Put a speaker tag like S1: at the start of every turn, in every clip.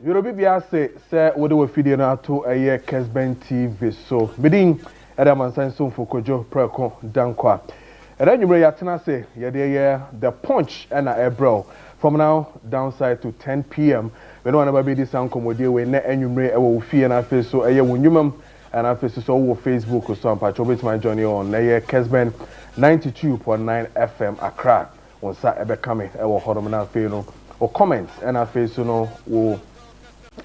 S1: Yorubi bia say what we feed na to a Kessben TV so. Bidin Adam Sanson for Kojo Preko Dankwah. And then you may yatena say the punch and a bro from now downside to 10 p.m. We don't want to be this sound comedy we ne enyumre e wo fie na face so eye wonwumam and I face so wo Facebook so am patch obet my journey on na Kessben 92.9 FM Accra. On sa ebe kame e wo hodom na fe no or comments and I face no wo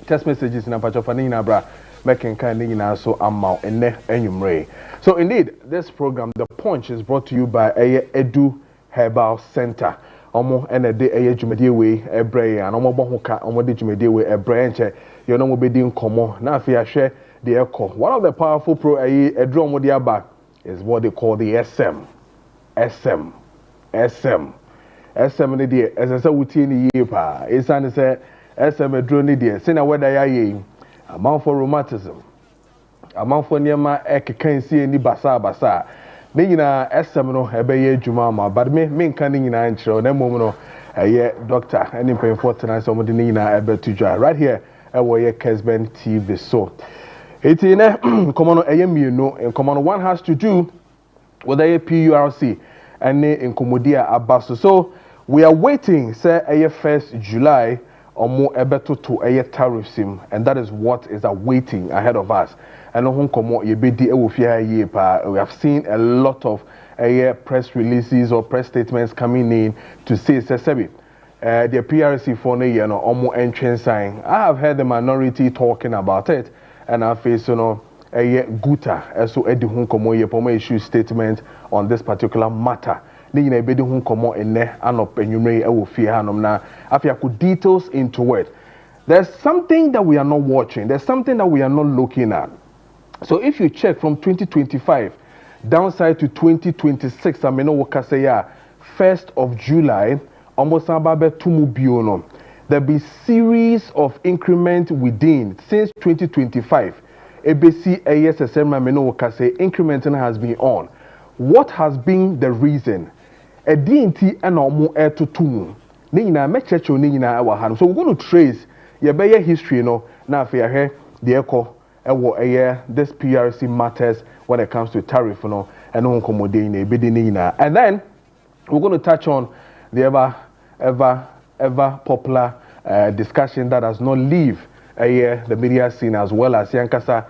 S1: text messages in a patch of an bra making kind of so amount and enyumre. So indeed, this program, The Punch, is brought to you by Edu Herbal Center. Omo ene de jumediewe ebre and omo bohuka omo de jumediewe ebre enche you know be din komo na afia hwe de echo. One of the powerful edru omo de aba is what they call the SM ne de esese wutie ni ye pa isane se SM edru ni de se na weda ya ye amount for rheumatism amount for niema ekekansi ni basa ne nyina SM no ebeye adwuma ma but me nka ne nyina nkyerɛ na mmom no doctor any pain for tonight so mo de ne nyina ebe to dwa right here ye Kessben TV so eti ne nkomo no mienu nkomo no one has to do with PURC and ne nkomodia abaso so we are waiting say 1st July omo ebeto to tariffs him and that is what is awaiting ahead of us. And we have seen a lot of press releases or press statements coming in to say the PRC for the almost entrance sign. I have heard the minority talking about it, and I face Guta so issue statement on this particular matter. Details into it. There's something that we are not watching. There's something that we are not looking at. So if you check from 2025 downside to 2026, I mean, 1st of July, almost there'll be series of increment within since 2025. ABC ASSM, I mean, increment has been on. What has been the reason? A DNT and almost air to two. So we're going to trace your history, now for your the echo. This PRC matters when it comes to tariff, and then we're going to touch on the ever popular discussion that does not leave the media scene, as well as Yankasa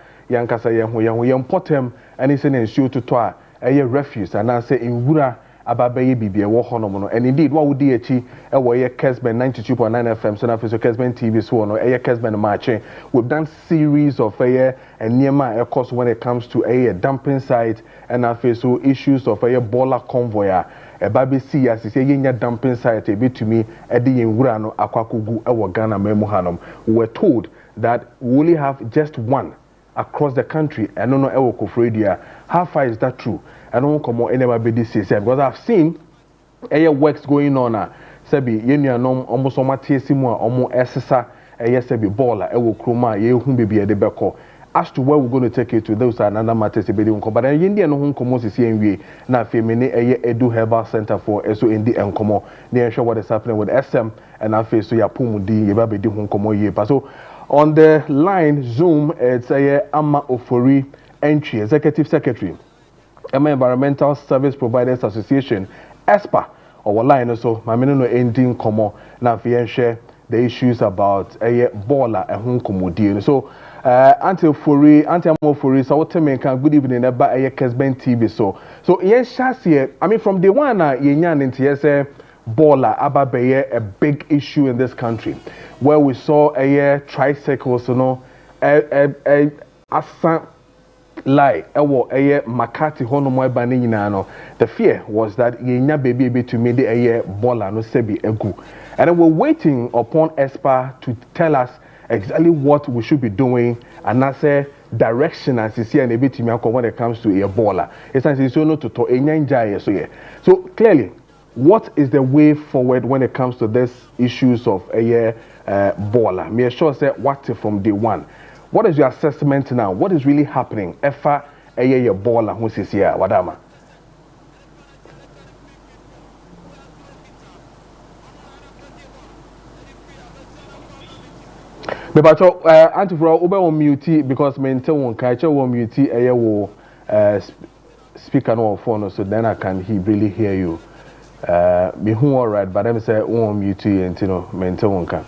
S1: Potem and it's an issue to refuse and I say in Wura Ababaye Bibi and indeed what would DHE Kessben 92.9 FM so now for Kessben TV so no Kessben Maakye. We've done series of and Niema course when it comes to dumping site and so issues of baller convoy baby see as say yenya dumping site a bit to me edi Wura no akwakugu Ghana memuhanom. We were told that we only have just one across the country and no Kofredia. How far is that true? I don't come on anybody this because I've seen works going on sebi yenu anom almost on matiesimu almost esesa sebi baller kroma baby beko. As to where we're going to take it to, those are another matters but India no home komo CNV na femini Edu Herbal Center for so in the enkomo near sure what is happening with SM and I face so ya pumudi yeba be di home komo ye so on the line Zoom it's Ama Ofori Entry Executive Secretary Environmental Service Providers Association ESPA or line so my no ending komo na share the issues about baller and home komodi so Auntie Amofori, so what me can good evening about Kessben TV so yes here I mean from the one yenyan into yes baller ababaye a big issue in this country where we saw tricycles asa lie Makati hono bani no the fear was that yenya baby to me the baller no sebi egu and then we're waiting upon ESPA to tell us exactly what we should be doing and I say direction as you see and a bit when it comes to Ebola. It's no to so clearly, what is the way forward when it comes to these issues of Ebola? Me sure say what from day one. What is your assessment now? What is really happening? Efa Ebola who is here, Wadama. Me pacho anti for ube on mute because maintain one kache on mute wo speaker no on phone so then I can really hear you. Me who all right but let me say on mute and you know maintain one ka.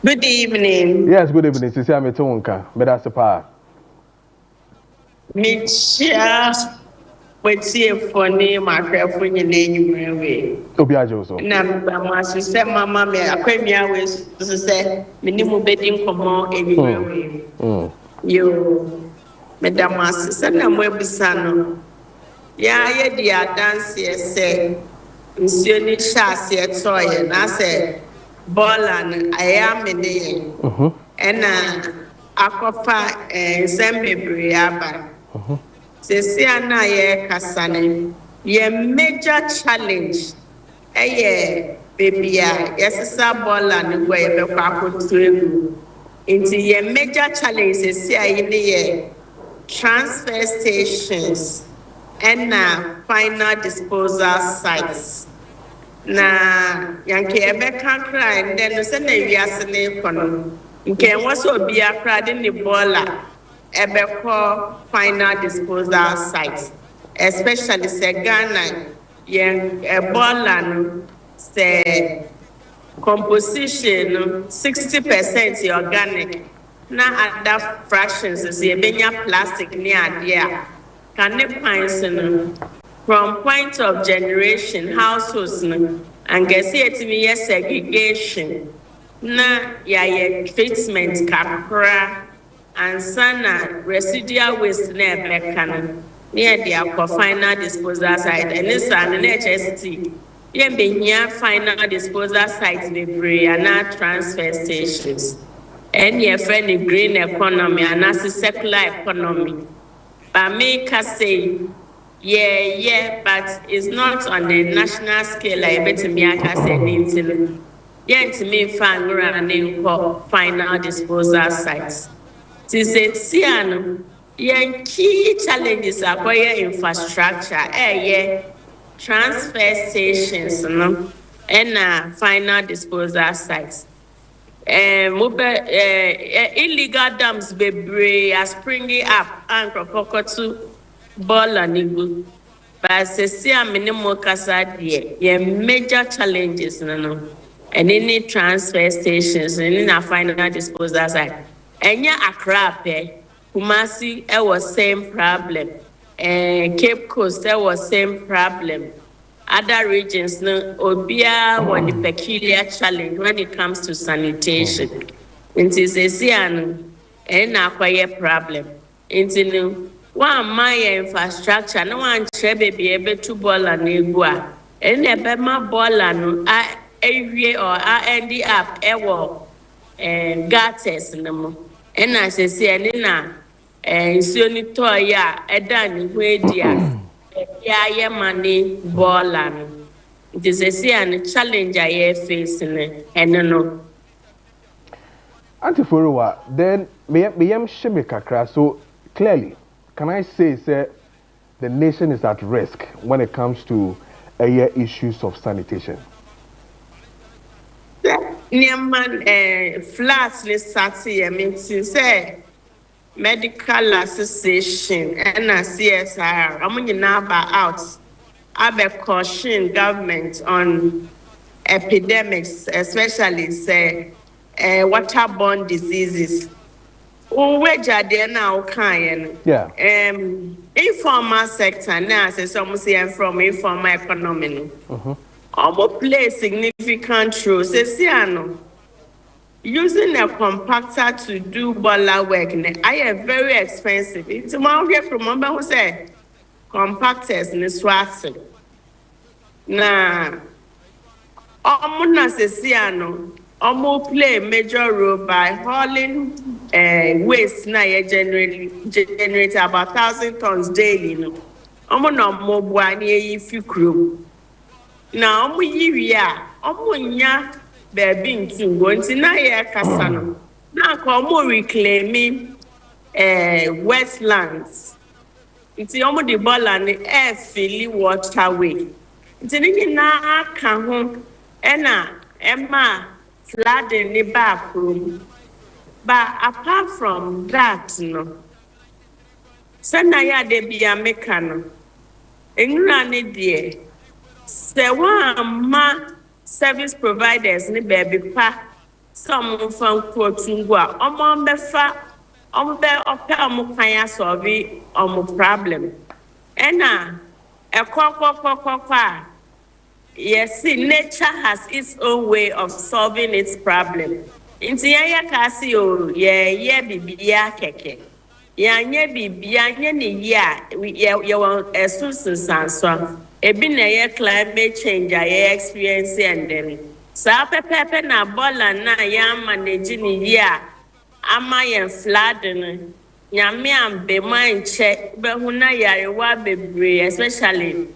S2: Good evening.
S1: Yes, good evening. Sisi maintain one ka. Me that's the power.
S2: Me share with you for name microphone in anyway.
S1: Obi ajo so.
S2: Na mama say mama me akwamia we so say me ni mo bedin komo anyway. Yo Madam Master na mo ebisa no. Ya ye dia dance ye say nsuo ni chase ye toye na say ball aya me dey. Ena akofa nsem bebre aba. Sesi ana ye kasane ye major challenge baby yesisa bola ni gwa ye be kwa akotu egu. Inti ye major challenge sesi ayi ni ye transfer stations and final disposal sites. Na yanke ebe kankra and then se na wiase ne kono nke nwaso obi akra de ne bola ebe ko final disposal sites, especially se Ghana yen bola no se composition 60% organic na other fractions is ebenya plastic ni ade can ne pines no from point of generation households no and get etimi yes segregation na ya treatment kakra and sana residual waste na ebeka no near their final disposal site and this and HST yembenya final disposal sites bebre and transfer stations and your friend green economy and circular economy but make us say yeah, but it's not on the national scale like better me I can say anything. Yeah, to me fan running for final disposal sites. To say Siano, yeah, key challenges are quite infrastructure, transfer stations, no, and final disposal sites. Illegal dams bebre are springing up and crocodile ball and igu. But see a minimum kasa die ye major challenges no and any transfer stations and in a final disposal site. Enya Accra pe Kumasi was same problem. Cape Coast was same problem. Other regions no obia want the peculiar challenge when it comes to sanitation. It is a sian and acquire problem. Into one my infrastructure no one be able to ball and negua and a bema ball and area or end up gutters no and as I say and soon toya a done with ya money ball and it is a challenge I facing and no.
S1: Antifuruwa, then me am shimmy so clearly. Can I say the nation is at risk when it comes to issues of sanitation?
S2: Flats started, I mean, say medical association and CSIR, I'm now out. I caution government on epidemics, especially say waterborne diseases.
S1: Yeah.
S2: Informal sector now, say some say from informal economy. Play significant role. Say using a compactor to do boiler work, I am very expensive. It's more here from member who say compactors in Swati. Now, play a major role by hauling waste na generate about 1,000 tons daily. No, more buani fikru. Now, nya baby into wanting na ye kasano. Now, reclaiming wetlands. It's almost the ball and the air filling waterway. It's na Emma flooding the back room. But apart from that, no. Send ya de be a mechano. Engrani dear. Say one ma service providers ni baby pa. Some from Kotungwa. Omo befa. Omo be ope omo kanya solve omo problem. Ena kwa. Yes, see, nature has its own way of solving its problem. Inti ya kasi o ye bibia keke. Ya nye bibia nye ni ya wan esusu sanso. Ebi na ye climate change ya experience and then. Sa pepe na bola na ya manage ni ya ama ye flood ni. Nyame ambe manche be huna yarewa bebre especially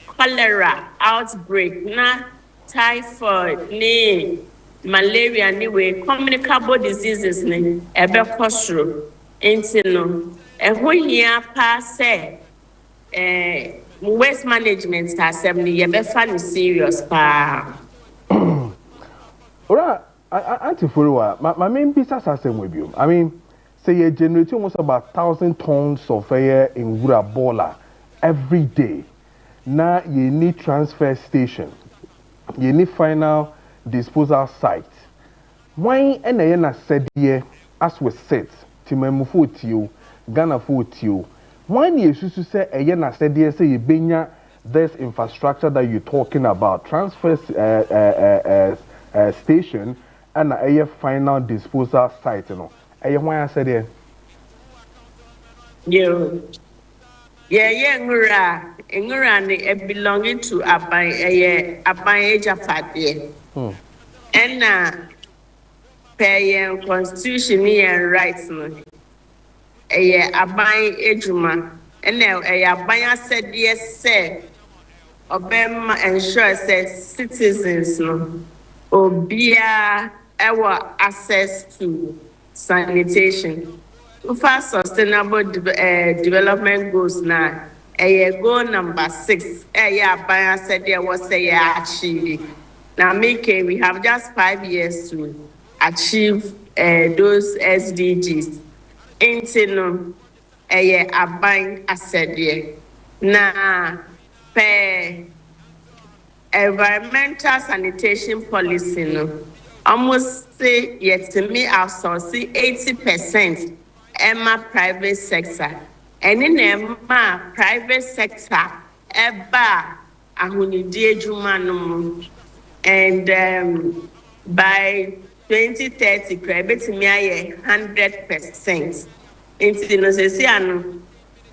S2: cholera outbreak na typhoid ni malaria ni we communicable diseases ni ebe kosoro enti no eho hia pa se waste management asem ni ye be fa ni serious pa.
S1: Ora antiforiwa my main business asem we biom. I mean say you generate almost about 1,000 tons of air in Wura Bola every day. Now you need transfer station. You need final disposal site. Why na said here as we said Timemu for Ghana for you. Why you should say na said here say you benya this infrastructure that you're talking about transfer station and a final disposal site, you know. Why I said here?
S2: Yeah, ngura ni belonging to Aban Aja Fadie. And pay constitution and rights no. Aban Ejuma. And now Aban said yes, sir. Obema ensure says citizens no. Obia our access to sanitation. For sustainable development goals now, goal number 6. Baya said there was achieved. Now, we have just 5 years to achieve those SDGs. Into Aban said there. Now, per environmental sanitation policy, no, almost say yet to me, outsourcing 80%. Emma private sector and in Emma private sector eba ahunidi ejuma and by 2030 private me 100% into no say anu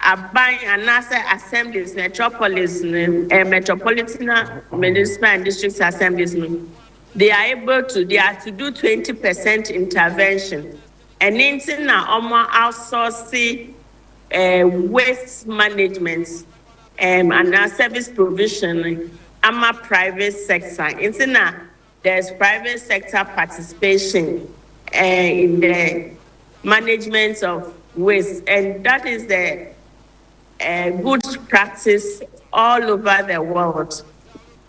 S2: aban anasa assemblies metropolis metropolitan municipal and district assemblies they are to do 20% intervention. And in our outsourcing waste management and our service provision, our private sector. There's private sector participation in the management of waste, and that is the good practice all over the world.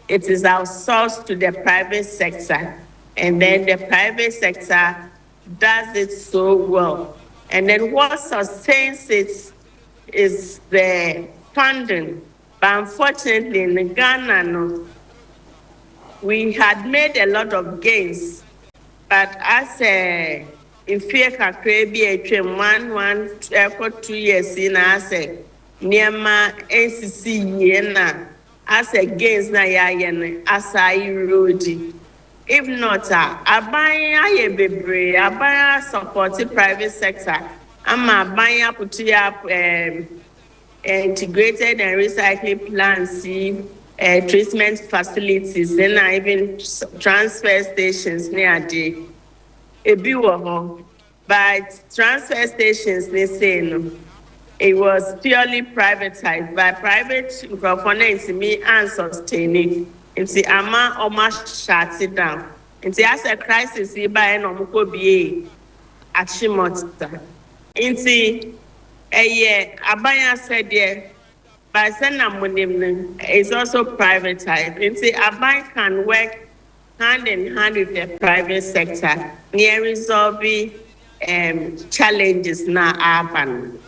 S2: It is outsourced to the private sector, and then the private sector does it so well. And then what sustains it is the funding. But unfortunately, in Ghana, no, we had made a lot of gains. But as in fear one 2 years in as a Niama NCC as a gains na yayen as I road. If not, Abaya bebre, Abaya supported private sector. Abaya put up integrated and recycling plants, treatment facilities, and even transfer stations near the Ebiwaho. But transfer stations, they say no. It was purely privatized by private governments, me and sustaining. Nti ama oma shut it down. Nti as a crisis iba eno mko biye achimota. Nti Abaya said there, but sena munim is also privatized. Nti Abaya can work hand in hand with the private sector near resolving challenges now happen.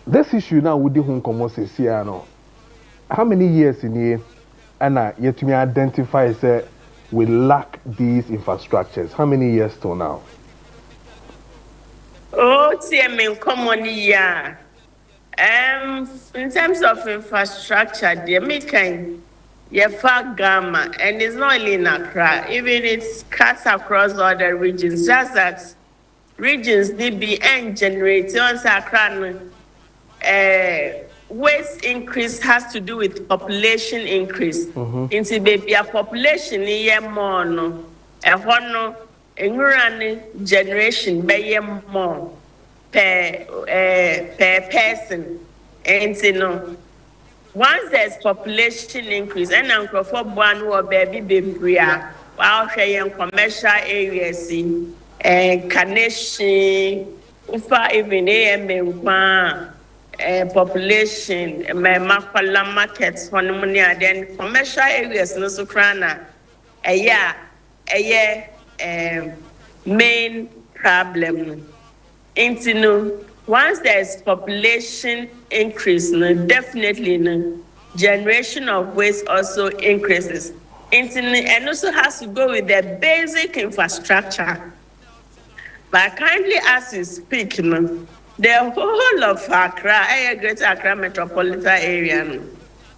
S1: This issue now with the home commerce how many years in here and yet to me identify say we lack these infrastructures? How many years till now?
S2: Oh, TM common year. In terms of infrastructure, they're making far gamma, and it's not only in Accra, even it's cuts across all the regions. Just that regions need be generated on Accra. Waste increase has to do with population increase. Into baby a population year more no, a generation by more per person, and you know. Once there's population increase, and uncle for one or baby bria, while sharing commercial areas and Kaneshi, Ufa even population, my Makwala markets, Honomonia, then commercial areas, no Sukrana, main problem. Once there's population increase, definitely generation of waste also increases. And also has to go with the basic infrastructure. But kindly as you speak, the whole of Accra, Greater Accra metropolitan area,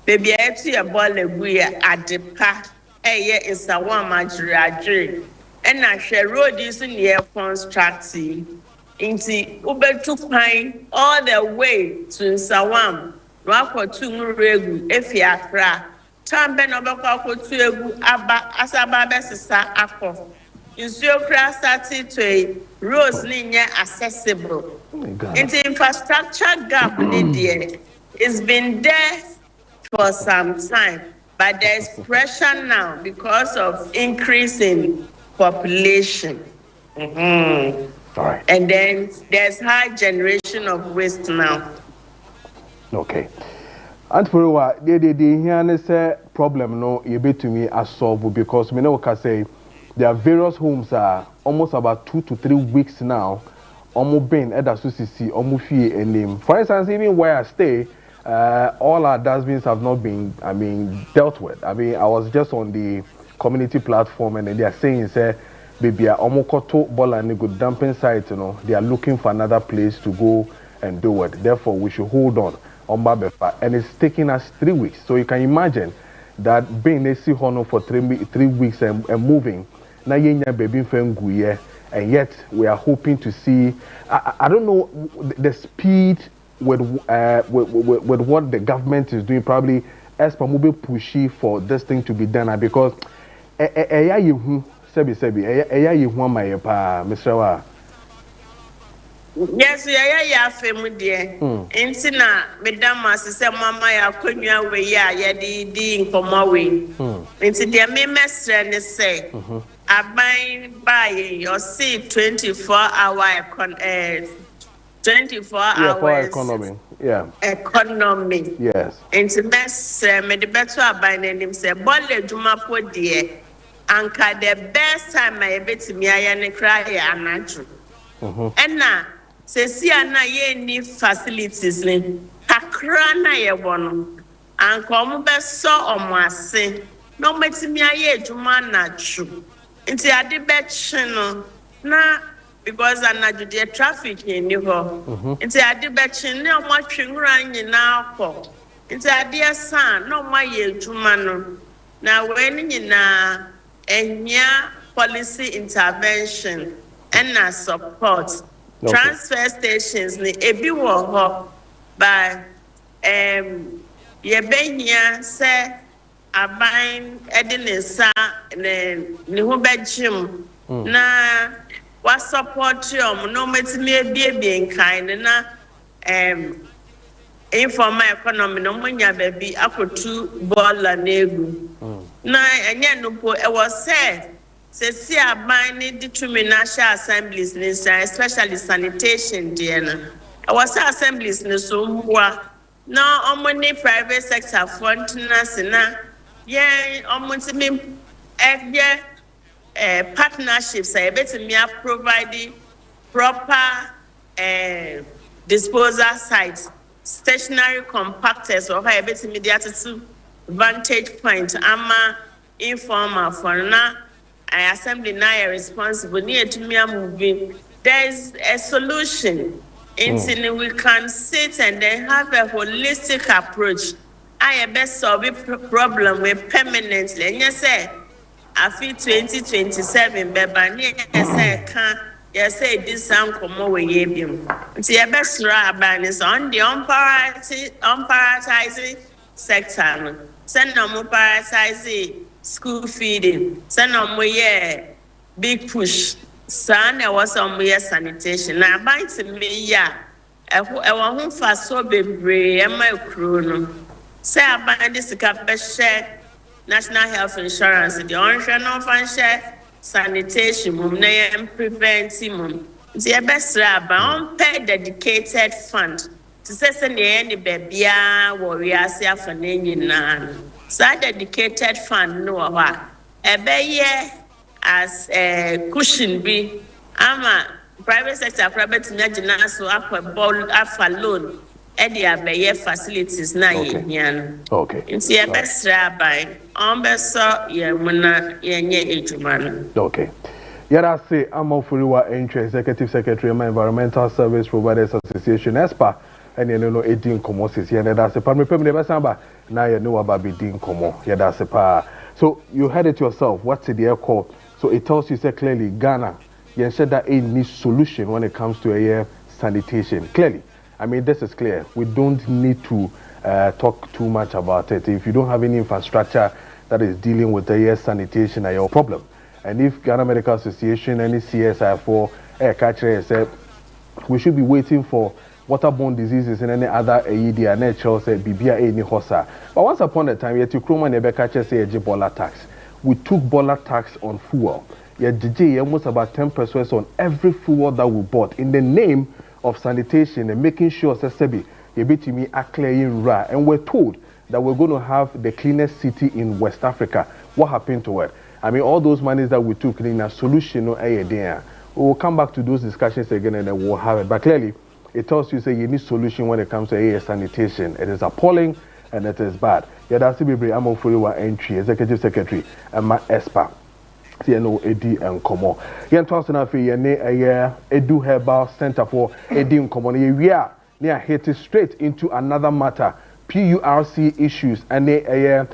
S2: baby, I see a ball of we at the park, in Sawama, Jiri, and I share road using the air constructing. Into Uber took pine all the way to Sawam, Rako Tumuregu, Efiakra, Tamben Obako Tuegu, Abba, Asaba Sisa Ako. In Suokra started to a roads linear accessible. Into infrastructure gap, it's been there for some time, but there's pressure now because of increasing population.
S1: All right.
S2: And then there's high generation of waste now.
S1: Okay. And for what they here say problem no you be to me as solve because me know can say there are various homes are almost about 2 to 3 weeks now. Almost been at the almost fee and name. For instance, even where I stay, all our dustbins have not been dealt with. I was just on the community platform and they are saying say baby omokoto ball and good dumping site, they are looking for another place to go and do it. Therefore, we should hold on Babefa, and it's taking us 3 weeks. So you can imagine that being a see hono for 3 weeks and moving. Now yenya baby fenguye, and yet we are hoping to see. I don't know the speed with what the government is doing. Probably as per mobile pushy for this thing to be done because Sebi, you want my Mr. Wa?
S2: Yes, yeah, family dear. Intina, Madame, sister, Mamma, ya Konya, we ya, di in Comawi. Into their members and say, I buy your seat 24-hour 24 hours
S1: economy. Yeah.
S2: Economy.
S1: Yes.
S2: Into best, me the better abandon him say, Bolle Juma po dear. Anka the best time I bet me I and cry anatu. And now, see na ye need facilities ni. Kakra na ye wono. Anka omo be so omo ase. No bet me aye juma na chu. Inti ade be chino na because anaju the traffic ni ho. Inti ade be chin na omo twinra nyina akọ. Inti ade san na omo ye juma no. Na when nyina enya policy intervention and support. Okay. Transfer stations ni ebi wo ho by ye benya say aban edinisa ne ho begim na wa support yom no metimi ebie nkan na informal economy no munya baby akotu bola na egu na enye no po e was said see aban ni determine national assemblies ni especially sanitation there na e was assemblies ni so mwa na omoni private sector front na ye omutimi partnerships are able to provide proper disposal sites, stationary compactors, or able to mediate vantage point, informal for now. I assembly now responsible near to me moving. There is a solution. Until we can sit and then have a holistic approach. I best solve a problem with permanently. And yes, sir, I feel 2027, but yes, say this sound come over here. It's your best is on the unprioritizing sector. Send no more prioritizing school feeding. Send no more big push. Son, there was some sanitation. Now, by to me, I want for so be and my crew. Say, I buy this share national health insurance, the orange and share sanitation, and preventing. The best rabbi pay dedicated fund to say, send any baby, warrior, say, for naming. So, dedicated fund, no, a bay as a cushion be private sector private so up loan facilities na
S1: okay
S2: it's your best rabbi
S1: okay yara say Amofuriwa entry executive secretary of Environmental Service Providers Association ESPA and you know edin komosis here that's a primary payment never samba now you know about bedin komo yeah that's a so you heard it yourself what's the call. So it tells you say clearly Ghana, you said that it needs solution when it comes to a sanitation. Clearly, I mean this is clear. We don't need to talk too much about it. If you don't have any infrastructure that is dealing with the sanitation, are your problem. And if Ghana Medical Association, any CSI for catcher said we should be waiting for waterborne diseases and any other AED and natural say BBA any hosa. But once upon a time, you had to Kroma Nebe catcher say a Ebola tax. We took Bola tax on fuel. Yeah, DJ almost about 10% on every fuel that we bought in the name of sanitation and making sure Sebi me are clearing ra. And we're told that we're going to have the cleanest city in West Africa. What happened to it? I mean, all those monies that we took in a solution, no idea. We will come back to those discussions again and then we'll have it. But clearly, it tells you say you need solution when it comes to air sanitation. It is appalling and it is bad. Yeah, that's Bibi Amofuriwa entry, executive secretary, and my ESPA. CNO Edi and Komo. Yen Twansona Fe Yene Edu Herbal Center for Edi and Komo. We are near hit straight into another matter. PURC issues and the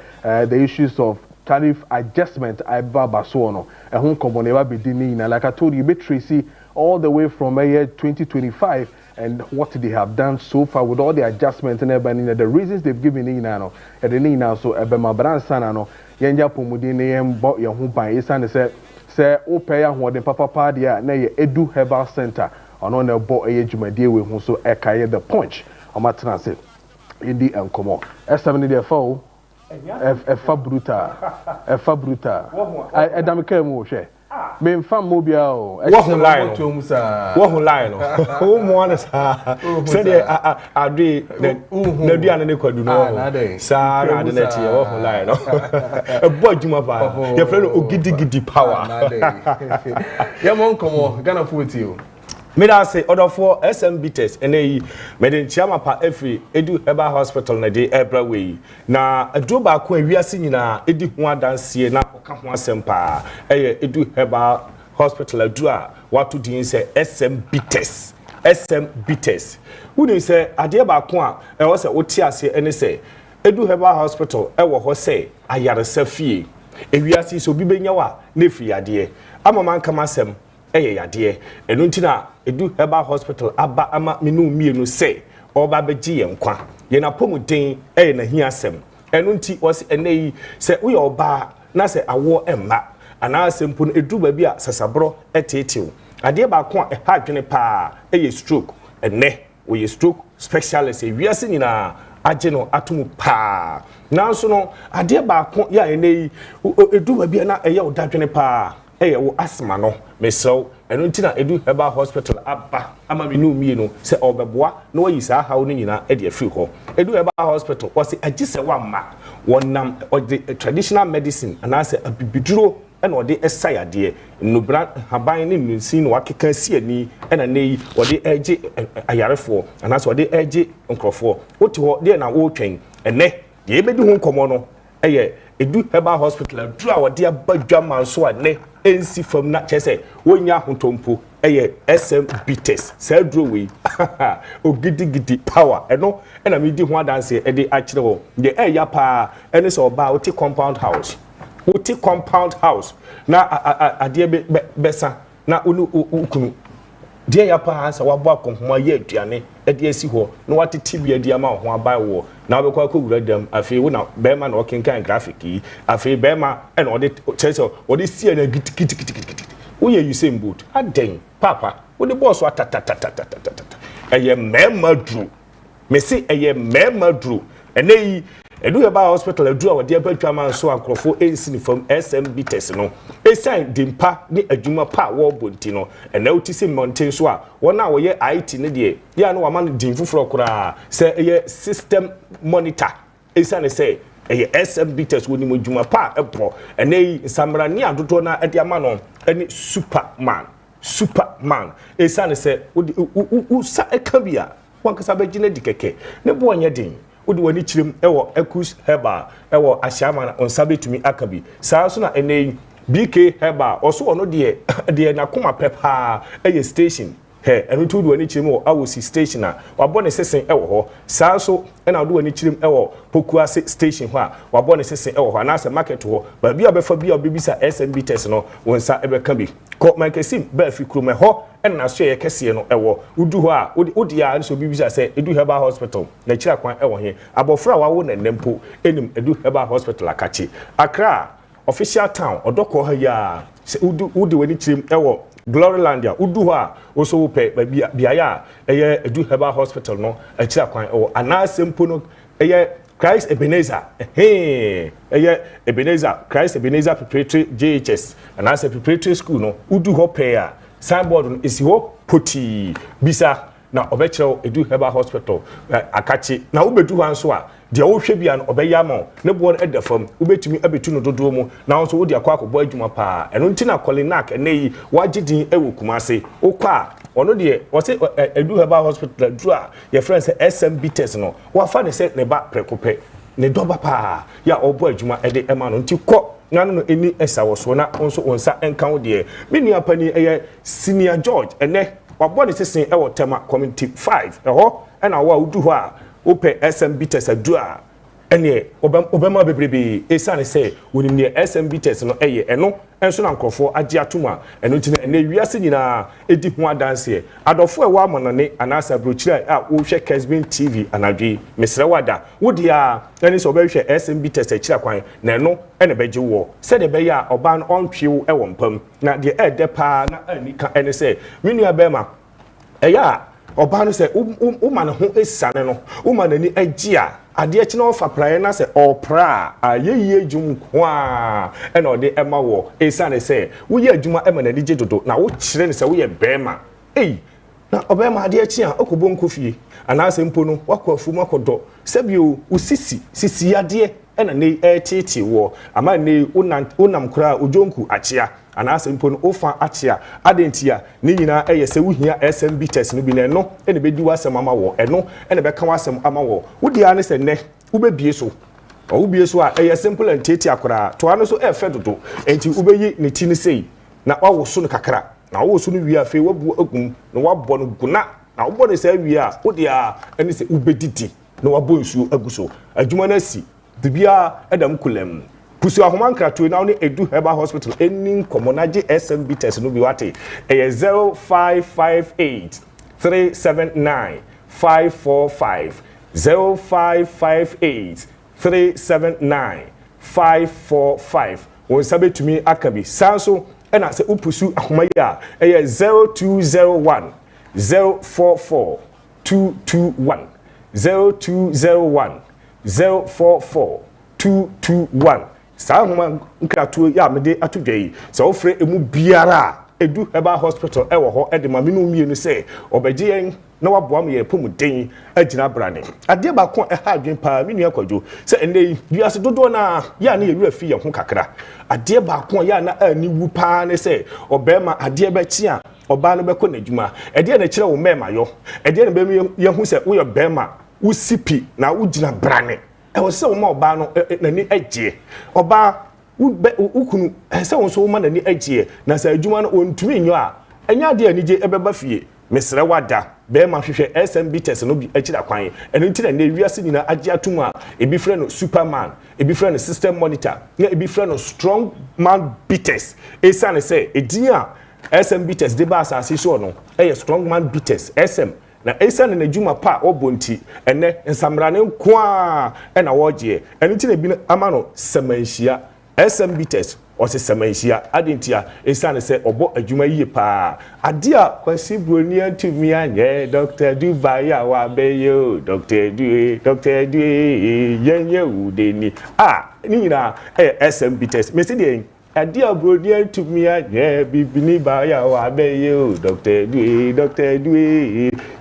S1: issues of tariff adjustment. I basono. A home Komo never be dinning. Like I told you, Tracy all the way from 2025. And what they have done so far with all the adjustments and everything, the reasons they've given in now, and the now so Ebema Bransano, Yanja Pomudine, bought your home by his son said, Sir, O pay what the Papa Padia, nay, Edu Herbal Center, on a boat age, my dear, with whom so Ekaye the punch on my transit in the Encomo. S70 their foe, a fabruta, I damn share. Men fam mobile.
S3: What line? What line? Who wants say I do the Diana Nico do no. Sarah, I didn't hear what line. A boy, Jumapa, your friend who giddy power.
S1: Yamon, come on, gonna put you.
S3: Me da say order for SMB test and me den chiama pa every Edu Herbal Hospital na dey April way na aduro ba ko awiase nyina edi ho adanse na oka ho asempa Edu Herbal Hospital aduro a wato din say SMB test woni say ade ba ko a e wo say oti ase ene say Edu Herbal Hospital e wo ho say ayaresa fie awiase so bi benya wa na fi ade amama nkama asem yade enu ntina Edu Herbal Hospital aba ama menu mienu say oba beji ye nkwa ye na pomuden na hiasem enu nti wose eneyi say we oba na say awo emma ana asempun edu ba bi a sasabro etetew ade ba ko a ha dwene pa stroke ene we stroke specialist wiase nyina agye no atum pa nanso no ade ba ko ya eneyi edu ba bi na eye odadwene pa wo asma no meso enu ntina Edu Herbal Hospital aba ama menu mienu se obeboa na wayi sa hawo no nyina e de afi ho Edu Herbal Hospital wase agise wamma wonam or the traditional medicine and as a bibiduro and or the esayade no brand haban ni nsin wakeka si ani and nei or the edge ayarefo and as or the edge nkrofo oti ho de na wo twen ene de ebedi ho nkomo no eye edu herbal hospital dru a wode abadwa so ane ensi fam na chese wonya hotompo eye SM bitters say dru we ogidigidi power eno na me di ho adanse e de akire ho de eya pa ene so ba oti compound house na adie besa na ukunu die ya pa ansa wabo akonhoma ye aduane ade asi ho na watete bia dia ma ho abai wo na obekwa akowura dam afi wo na bema na okenkan graphic yi afi bema and ode cheso ode sie na gitikiti wo ye Usain Bolt aden papa wo de boss atatatata eye mema dru me se eye mema dru enei edu herbal hospital edu a wode abadwa man so ankrofo ensini fam SMB test no esan dimpa ni adwuma pa wo bonti no ena utisi mountain so a wona wo ye IT ne de ya no waman din fufuro kura se ye system monitor esan se eye SMB test woni modwuma pa epro enei samra ni adodo na ade ama no eni superman esan se u sa ekabia wankasa begine dikeke ne bo anya din udi wani chirim ewo ekus heba ewo ashama na onsabetumi akabi saa so na enei BK heba oso ono de na koma pepa eye station he enu tu udi wani chirim wo awosi station na wabone sesen ewo ho saa so na udi wani chirim ewo Pokuase station ho a wabone sesen ewo ho na se market ho ba bia befa bia obibisa SMB test no wonsa ebeka bi ko Maakye ba fi krume ho na so ye kese no ewo udu ho a odi ya so bibisa se edu herbal hospital na kira kwan ewo he abofra wawo na nempo enim edu herbal hospital akachi Accra official town odoko ha ya se udu wani chirim ewo Glorylandia udu ho a oso wo pe bia ya eye edu herbal hospital no akira kwan ewo anasempo no eye Christ Ebenezer Christ Ebenezer Preparatory JHS and as a preparatory school no udu ho pair signboard no isi ho poti bisa na obechero edu herbal hospital akachi na ubedu ho anso a de wo hwe bia no obeya ma ne bo no edafam ubetumi abetu no dodo mu na nso wo de akwa adwuma pa eno ntina Kolinak eneyi wagidin ewo Kumase okwa ono de wose edu herbal hospital dru a ye friend say SMB test no wafa ne say ne ba prekope ne doba pa ya obo adwuma ede ema no nti ko nanu no eni esawoso na onso onsa enka wo de mini apani eye Senior George ene wabɔ ne sesen ewo tema community 5 eho ena wa udu ho a ope SMB test adu a ene obema bebrebe esane se woni ne SMB test no eye eno enso na nkrofo age atuma eno ntina ene wiase nyina edi ho adanse adofo ewo amonane anasa brochira a wo hwe Kessben TV anadwe mesre wada wodi a ene so obehwe SMB test akira kwan na eno ene beje wo se de be ya oba no ontwew ewo mpam na de ede pa na anika ene se menua bema eya oba no se uma ne ho esane no uma nani agi a ade chi na ofa prae na se opra ayeye adwum ko a ena ode ema wo esane se wo ye adwuma ema nani gye dodo na wo kire ne se wo ye bema na obema ade chi a okobo nkofie anase mpo no wakwafu makodo sebio usisi ade ena ne tete wo ama ne unam kura ojonku achia anase mpo no ofa achia adentia ne nyina eye se wuhia SMB test no bi na no ene bedi wasem ama wo eno ene beka wasem ama wo wodi ane se ne ubebie so ubie so a eye simple and tete akura to ano so efe dodo enti ubeyi ne ti ne sei na wawo so no kakra na wawo so no wi afi wabu agum na wabɔ no guna na wobɔ ne sa wi a wodi a ene se ubedidi na wabɔ nsu aguso adwuma na si dibia edam kulem pusu ahoman kratu na oni edu herbal hospital enin komonaje SMB test no bi wate 0558 379 545 0558 379 545 won sabe tumi akabi sanso ena se upusu ahoma ya 0201 044 221 0201 044 221 sa homa nkratu ya mede atudwei so ofre emu biara edu heba hospital ewo ho e de ma menu mienu say obeje yen na waboa me ye pomuden agina brane ade ba ko e ha adwen pa menu akwadwo se ene wiase dodo na ya na yeru afi ye ho kakra ade ba ko ya na ani wu pa ne se obema ade be chi a oba no be ko nadwuma ede na kire wo mema yo ede na be ye hu se wo yo bema wo sipi na wo gina brane e wo se wo ma oba no nani agye oba ukunu se wo so wo ma nani agye na se adwuma no ontumi nyo a enya ade anije ebeba fie mesre wada be ma hwehwe SMB test no bi akira kwan eno ntira na wiase nyina agye atum a ebi frɛ no superman ebi frɛ no system monitor na ebi frɛ no strong man beaters esane se edin a SMB test de ba asase so no strong man beaters SM na esane na djuma pa obonti ene nsamrane nko a na woje eno ntira bi ama no samanhia SMB test o se samanhia adentia esane se obo adwuma yie pa ade a kwasi broni antumi anye Dr. Dubai a wa beyo Dr. Du yenye udeni ni nyina SMB test me se de ade a broni antumi anye bibini ba ya wa beyo Dr. Du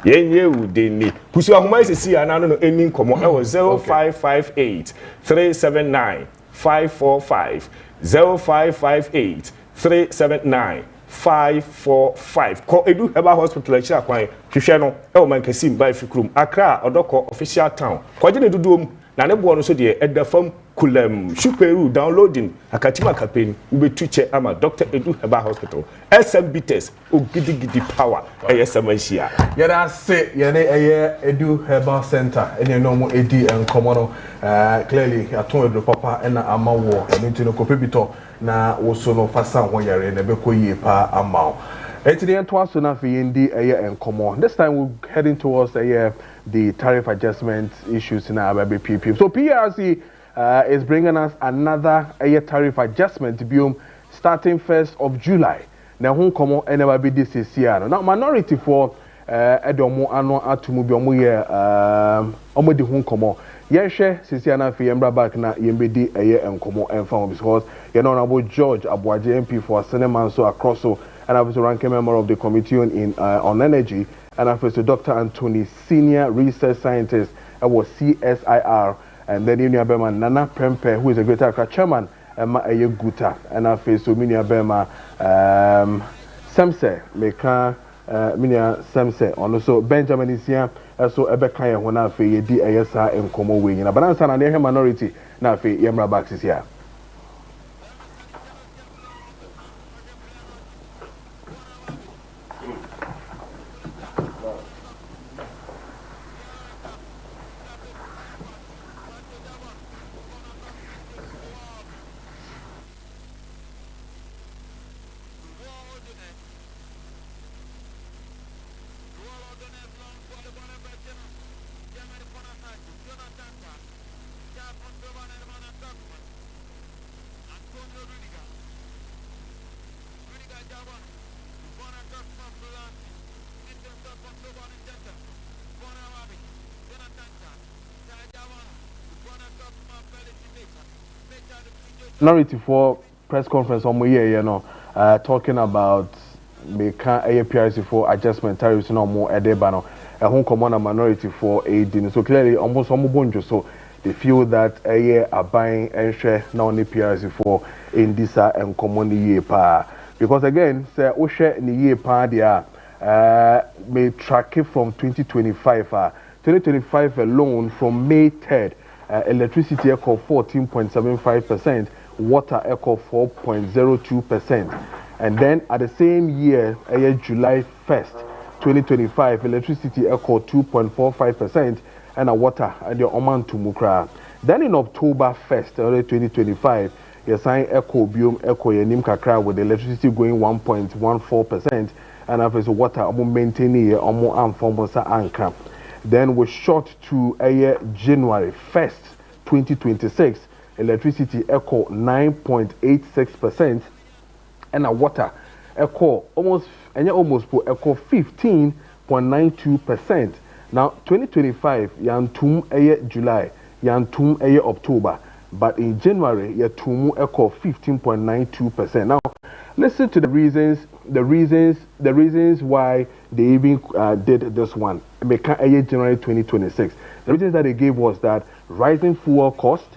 S3: yenye udeni kusu ahoma sisi anano no eni nkomo e wo 0558 379 545 0558 379 545 ko edu heba hospital akira kwan hwehwe no e wo man Kessben by fikrum Accra odoko official town kwaje ne dudum na ne bo no so de edafam kulam superu downloading akatima campaign ubetuche ama Dr. Edu heba hospital SMB test ogidigidi power samanhia
S1: yada se yene Edu Herbal Center ene no mo edi enkomo no clearly aton Edu papa ena amawo enti no kopebito na woso no fasa ho yare na bekoyie pa amawo enti de ento aso na fe yendi enkomo this time we're heading towards the tariff adjustment issues in our PP. So PRC is bringing us another tariff adjustment biome starting 1st of July. Now, who come on never be this year. Now, minority for Edomo ano atumu bi omo ye omo di hu komo ye hwe sisi na fe yembra back na yembedi enkomo enfam because you know about George Abuaje MP for Cinema so across so and I was a ranking member of the committee on energy and I was Dr. Anthony senior research scientist I was CSIR and then Union Bema Nana Prempe who is a Greater Accra chairman Emma Guta and I face so Minia Bema Semse Meka Minia Semse on also Benjamin is here so Ebeka ya hona fe yedi ayesa enkomo we nyina banansa na ne minority na fe yemra back is here. Minority for press conference on here, you know, talking about making PRC for adjustment tariffs no more edebano. A home common minority for aiding. So clearly, almost bonjo. So they feel that are buying and share now only PRC for in this and common year pa. Because again, say we share in the year pa dia may track it from 2025. 2025 alone from May 3rd, electricity equal 14.75%. Water echo 4.02%, and then at the same year, July 1st, 2025, electricity echo 2.45%, and a water and your Oman to Mukra. Then in October 1st, 2025, you sign echo biome echo yenim kakra with electricity going 1.14%, and after water omo maintaining omo amfomosa anka. Then we shot to January 1st, 2026. Electricity echo 9.86% and a water echo almost echo 15.92%. Now 2025 yantum July yantum October but in January, yeah, tumu echo 15.92%. Now, listen to the reasons why they even did this one. January 2026. The reasons that they gave was that rising fuel cost,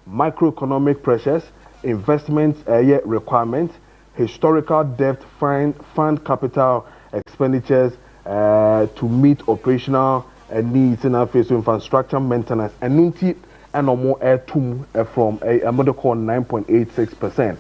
S1: microeconomic pressures, investment requirements, historical debt fund capital expenditures to meet operational needs in our face of infrastructure maintenance and no more from a model called 9.86%.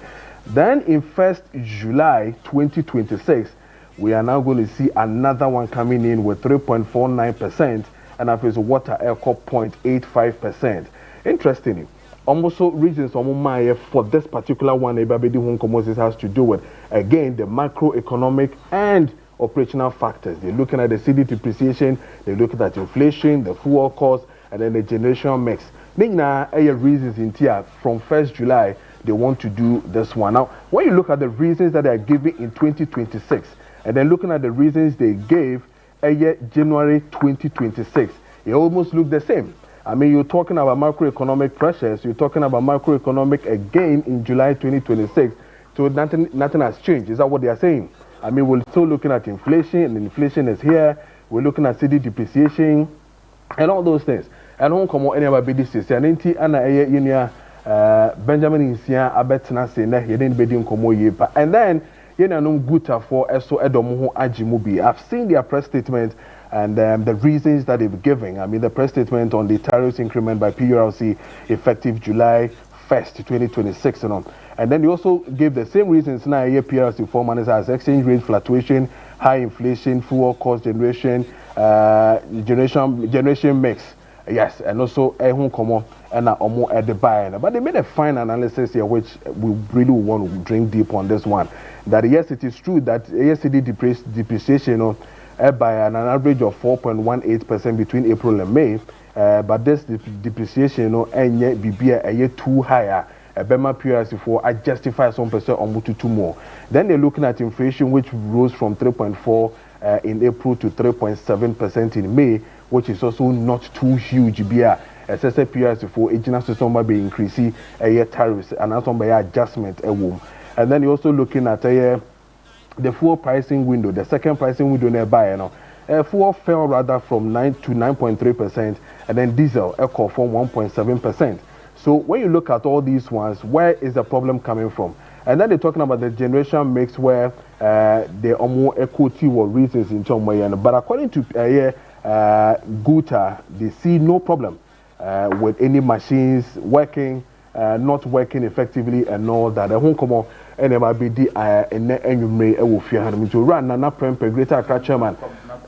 S1: Then in 1st July 2026, we are now going to see another one coming in with 3.49%, and our face of water echo 0.85%. Interestingly, almost so reasons for this particular one has to do with, again, the macroeconomic and operational factors. They're looking at the cedi depreciation, they're looking at inflation, the fuel cost, and then the generational mix. Now, reasons in here from 1st July, they want to do this one. Now, when you look at the reasons that they are giving in 2026, and then looking at the reasons they gave January 2026, it almost look the same. I mean, you're talking about macroeconomic pressures, you're talking about macroeconomic again in July 2026, so nothing has changed. Is that what they are saying? I mean, we're still looking at inflation, and inflation is here. We're looking at cedi depreciation, and all those things. And don't come on any of our BDCs. And Benjamin Insia Abetna say na he didn't be doing komo yepa. And then no guta for eso edomo ajimubi. I've seen their press statement and the reasons that they've given. I mean, the press statement on the tariffs increment by PURC effective July 1st, 2026. And then they also gave the same reasons now here PRC for managers as exchange rate fluctuation, high inflation, fuel cost generation, generation mix. Yes, and also komo and omo at the buy. But they made a fine analysis here, which we really want to drink deep on this one. That yes, it is true that cedi depreciation by an average of 4.18% between April and May. But this depreciation and yet be a year too higher. Bema PRC for I justify some percent or two more. Then they're looking at inflation, which rose from 3.4 in April to 3.7% in May, which is also not too huge. SSA PRC for agent system be increasing a year tariffs and also by adjustment a womb. And then you're also looking at the fuel pricing window, the second pricing window nearby. Fuel fell rather from 9 to 9.3%, and then diesel echo from 1.7%. So when you look at all these ones, where is the problem coming from? And then they're talking about the generation mix where there are more equity or reasons in terms of, but according to Guta, they see no problem with any machines working, not working effectively, and all that. The home come on, and there might be the may to run Nana Prempe, Greater Accra Chairman,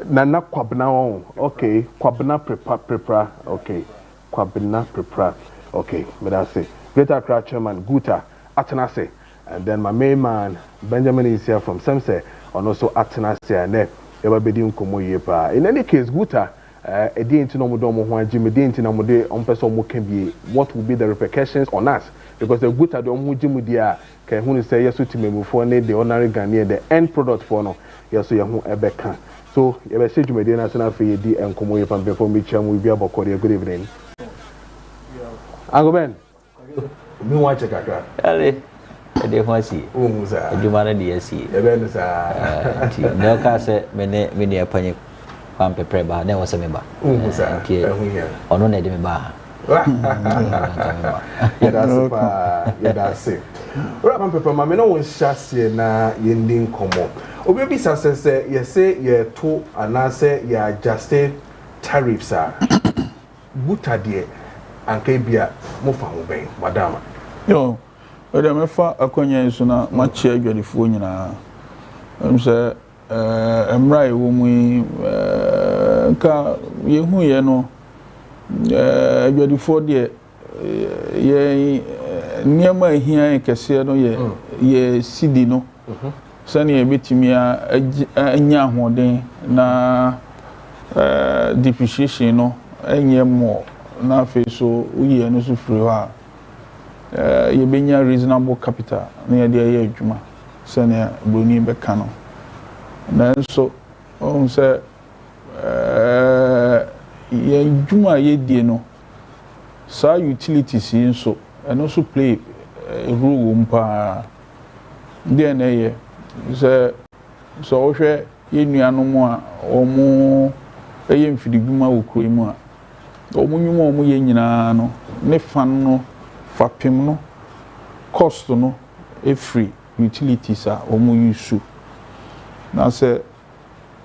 S1: Nana Kwabna, okay, Kwabna Prepra, okay, Kwabna Prepra, okay, but I say Greater Accra Chairman Guta Atanase, and then my main man Benjamin is here from Semse, and also Atanase and in any case, Guta, what will be the repercussions on us? Because the Guta don't can say yes to me before the ordinary Ghanaian, the end product for no, yes, you have so you have said you made national fee and Komoye from before me, will be about good evening. Uncle Ben, me watch a cracker.
S4: They want to see. You want to see. No case, many a penny pump a preba, never was a member. Or no, need me bar. That's it. Rapam Pepper, my men always chassis na yending como. Obebi say, yes, say, ye two, and I say, ye adjusted tariffs are. Buta dear, and Kabia, Mofa obey, Madame.
S5: Yo. Ode mefa akonya nso na machi adwadifo nyina say emra ewo mu ka yehu ye no adwadifo de ye niema ahia kese no ye sidi no sani ebetimi anya ahoden na depreciation no enye mo na feso uye no so free ha you been reasonable capital near the year Juma, Senior Bruni Becano. And so, on say, Juma ye dino, sa utilities in so, and also play a role umpa DNA so hwɛ yɛnua no mu a ɔmo ɛyɛ mfididwuma wɔ kuro mu a ɔmo nwuma ɔmo yɛ nyinaa no ne fan no fapem no cost no free utilities a ɔmo use na sɛ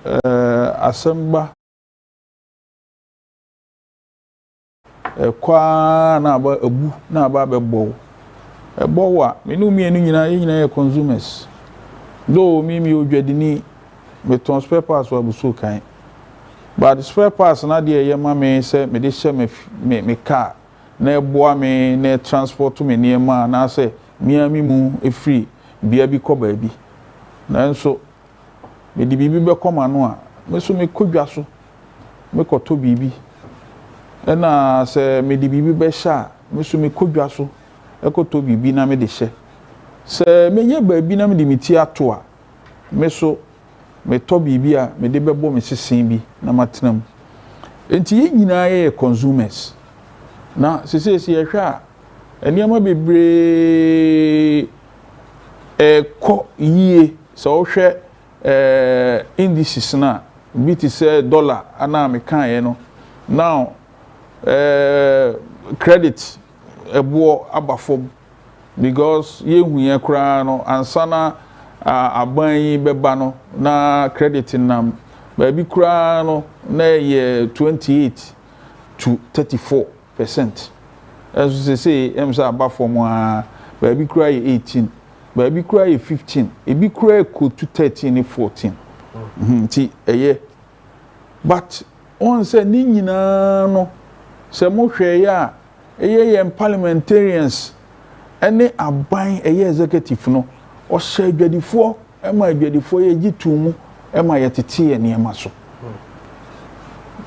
S5: asɛmba kwa na aba abu na aba bɛbɔ ɛbɔ a me no mienu nyinaa yɛ consumers though me odwadini me ton spare parts wa buso kan but the spare parts na de ye ma me say me de hye me car na eboa me na transport me niema na say miami mu free bia bi ko ba bi na nso me di bibi be koma no a me so me kodwa so me koto bibi na say me di bibi be sha me so me kodwa so e koto bibi na me de hye se me nya ba bi na me de meti ato a me so me to bibi a me de bebo me sesen bi na matena mu enti ye nyina ye consumers na sese ye hwa eniama bebre ko yie so hwɛ indices na bi ti say dollar ana me kan ye no now credit ebo abafom because ye huye kra no ansana aban yi beba no na credit nam ba bi kra no na ye 28 to 34%. As they say emsa abafom a ba bi kra ye 18 ba bi kra ye 15 e bi kra ko to 13 and 14 ti eye but on say ni nyina no se mo hwe ya eye parliamentarians ene aban eye executive no o hye adwadifo ema adwadifo ye gitumu ema yetete ye niema so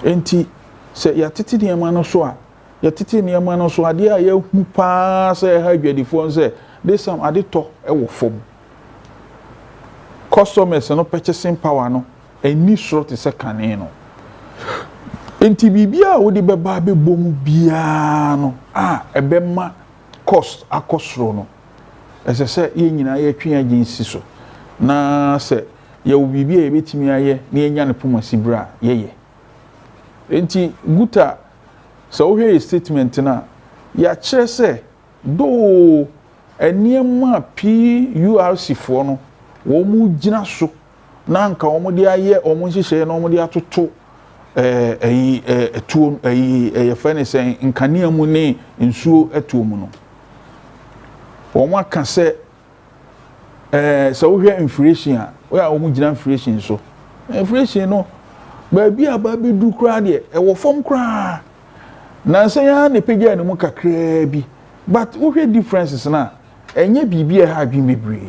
S5: enti se yetete niema no so a yetete niema no so ade a ye hu pa se ha adwadifo se this some ade to e wo fom customers no purchasing power no eni soro te se kane no enti bibia wo de beba bebomu bia no ebema cost akosro no ese se ye nyina ye twen agency so na se ye wo bibia ye betimi aye na ye nya ne pomasi bra ye enti guta so wo hwe statement na ya kire se do eniema PURC fo no wo mu gina so na nka wo mu de aye wo mu nhihye na wo mu de atoto etuo fene sen nkania mu ne nsuo etuo mu no wo mu aka se so wo hwe inflation a wo mu gina inflation so inflation no ba bi aba be du kra de wo fom kra na se ya ne pegya ne mu kakra bi but wo hwe differences na enye bibia ha adwin bebre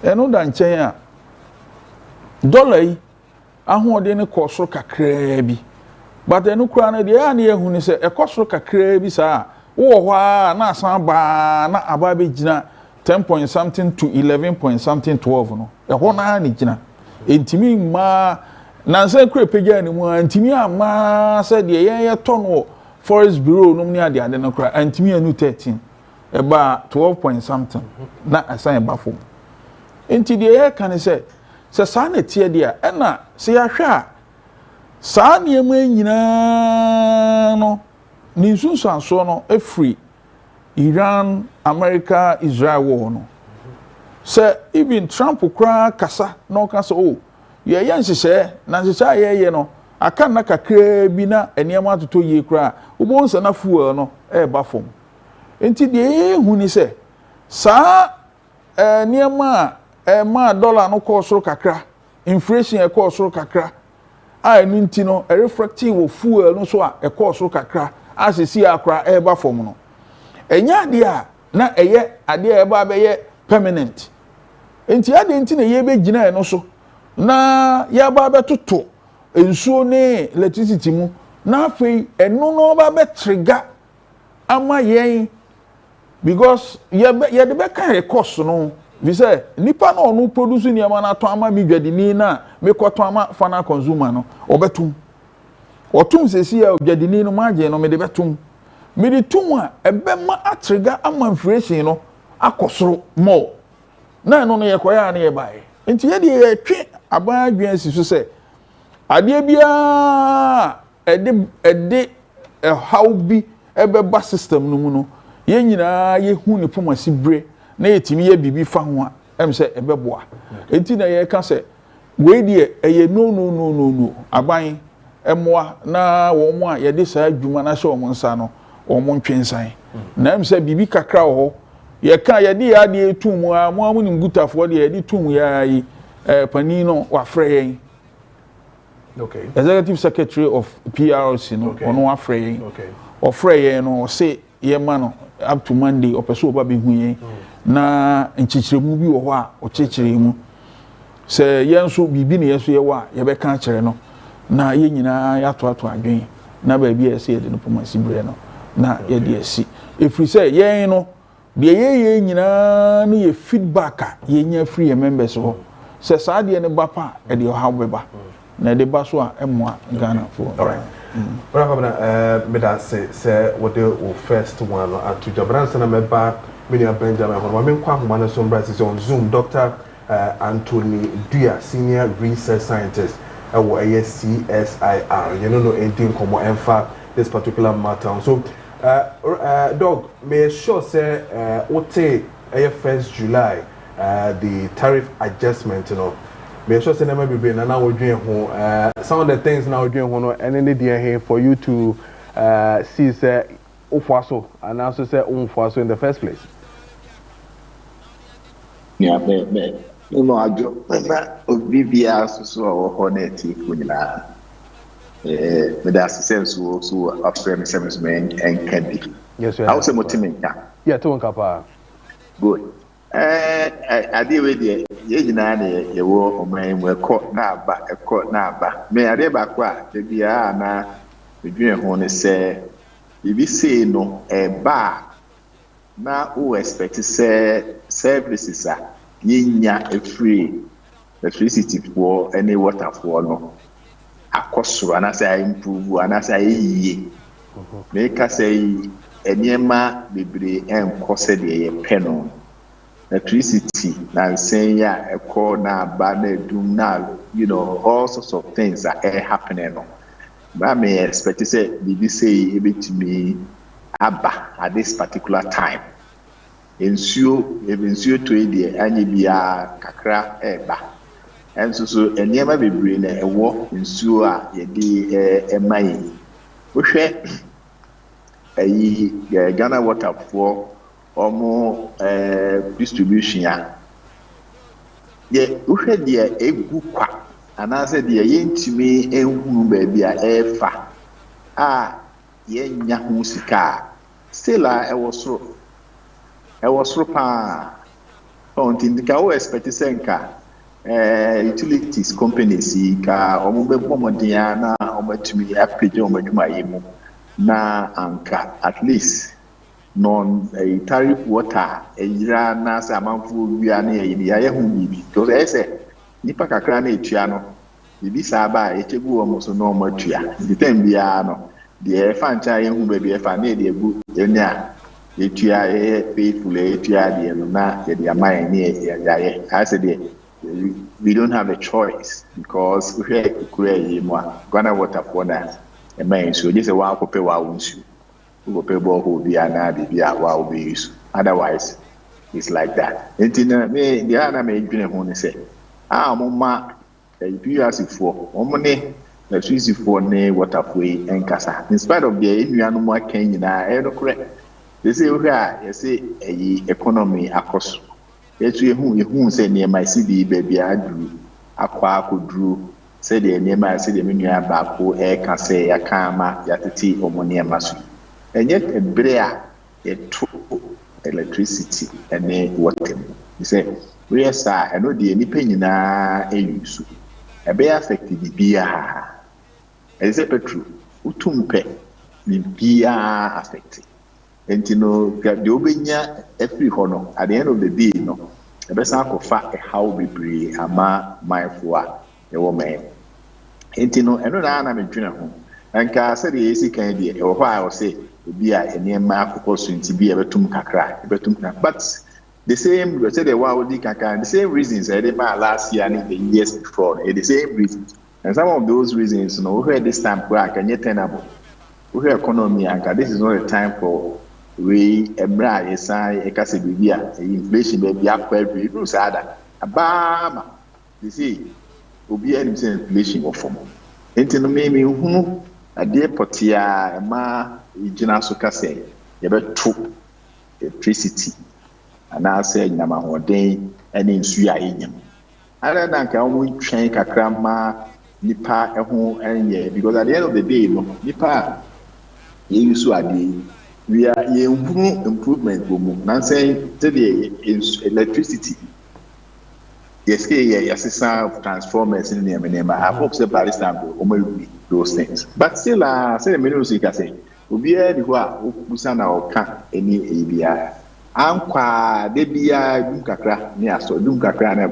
S5: eno da nchen a dollar yi ahode ne kosoro kakra bi but enu kura na de ya na ehu ni se ekosoro kakra bi sa wo hwa na asan ba na aba be gina 10 point something to 11 point something 12 no eho na ni gina entimi ma na se kura pegya ni mu entimi ama se de ye to no forest bureau no ni ade no kura entimi anu 13 eba 12 point something na asan ba fom enti de ye kan se sa na tie dia na se ya hwa sa na ema nyina no ni nsunsu anso no free Iran America Israel war no se even Trump kra kasa no kasa ye nhihye na nhihye ye no aka na kakra bi na eniema atoto ye kra ubo nsa na fuel no ba fom enti de hu ni se sa eniema ma dollar no cost ro kakra inflation e cost ro kakra enu nti no reflective wo fuel no so a cost ro kakra asisi akra ba fom no enya ade a na eye ade a ba be permanent enti ade nti na ye be gina no so na ya ba be toto ensuo ne electricity mu na afei enu no ba be trigger ama yen because ye de be kan cost no vise nipa na onu produce ni ama na to ama mi dwadini na me koto ama final consumer no obetum otum sesi ya dwadini no maje no me de betum me de tuma ebema atrega ama inflation no akosoro more na no no ye koya na ye bae enti ye de ye twe aban adwen si so se ade bia ede how bi ebeba system no mu no ye nyina ye hu ne pomasi bre na yetimi ye bibi fa ho a em se ebeboa enti na ye ka se we de eye no aban emoa na wo mo a ye de saa adwuma na hye wo nsa no wo mo ntwensan na em se bibi kakra ho ye ka ye de ya de etum a mo amu ni ngutafo de ye de tum ya yi pani no wa frɛ yen
S1: okay
S5: executive secretary of PRC no ono wa frɛ yen
S1: okay
S5: o frɛ yen no say ye ma no up to Monday opeso oba be hu yen na nchichiremu bi wo ho a o chichiremu se yen so bibi ne yeso ye wa ye be ka kire no na ye nyina ya to adwen na ba bi ese ye de no pomasi bre no na ye de esi efri se yen no de ye nyina no ye feedback a ye nya free members ho se saa de ne ba pa e de ha beba na de ba so a emwa Ghana for
S1: all right me da say what the first one at Jabran sana me ba me ni Benjamin ho me kwa ho na so mbra on Zoom Dr. Anthony Dua senior research scientist wo CSIR you know anything komo emfa this particular matter so dog may sure say what 1st July the tariff adjustment you know may sure say never be na now we doing some of the things now we doing and then they here for you to see say ofaso and also say unfaso in the first place
S6: yeah me no ajo na obibia so honest kunyina me da sense so after me seven men and candy
S1: yes sir
S6: how say motimenka
S1: yeah to nkapa
S6: good ade we de ye nyina na ye wo oman mu ekọ na aba me ade ba kwa de bia na medwen ho ne se bibi say no ba na o expect say services a yenya free electricity for any water for no akosoro na say improve ana say yiye make say enyema bebre enkose de ye peno electricity na nsenya ekọ na ba na edum na you know all sorts of things are happening no but me expect say bibi say ebetimi aba at this particular time ensuo to ede anye bia kakra eba enso so eniema bebre na ewo ensuo a yede emai wohwe ayi Ghana water for omo distribution ya ye wohwe de egu kwa anase de yentimi ehunu ba bia efa ye nya hu sika still ewo soro pa on tindika o expect senka utilities companies ka omo be bomodin na omatumi apage omadwuma yemu na anka at least non tariff water yira na sa manfo wia na ye hu bibi because I say nipa kakra na etua no bibi sa ba echegu omo so no matua the time bia no de fa ncha ye hu ba bi fa na de egu enya etua faithful etua de no na de amai ni ya I said we don't have a choice because we are kure mo Ghana water for na e mai so just wa ko pe wa unsu go pe bo ho bia na bia wa obi use otherwise it's like that entina me dia na me dwene ho ne se mo ma PRC for omo ne na suisi for ne water for enkasa in spite of the enuanu mo akan nyina no correct they say we are you say economy akoso etu ehu say ne mai cd baby adu akwa akoduru say the ne say the menu aba ko ka say yakama yateti omo ne maso enye ebre a eto electricity ene water you say we say eno de nipa nyina eyusu ebe affect bibia eze petrol utumpe bibia affect entino de obenya every hono at the end of the day no ebe san ko fa how bebre ama mindful a e wo me entino eno na medwena ho anka se de esi kan de e wo ho a wo se be a enema opportunity be able to kakra, but the same say the the same reasons I did last year and the years before, the same reasons. And some of those reasons, we heard this time back and yet tenable. We hear economy and this is not a time for we emra yesai ekasebia inflation be up every no sada. Abama. You see, obi any inflation of form. Enti no me hu ade potia ma igina so kase ye beto electricity and I say nyama hoden ene nsu ya enyam. Other than ka we train kakra ma nipa eho enye because at the end of the day no nipa ye use ade we are improvement go mu na say the electricity yes of transformers in the name I hope say by this time those things but still say the middle say obi e di ho a okusa na oka eni ebia ankwa de bia dum kakra ni aso dum kakra na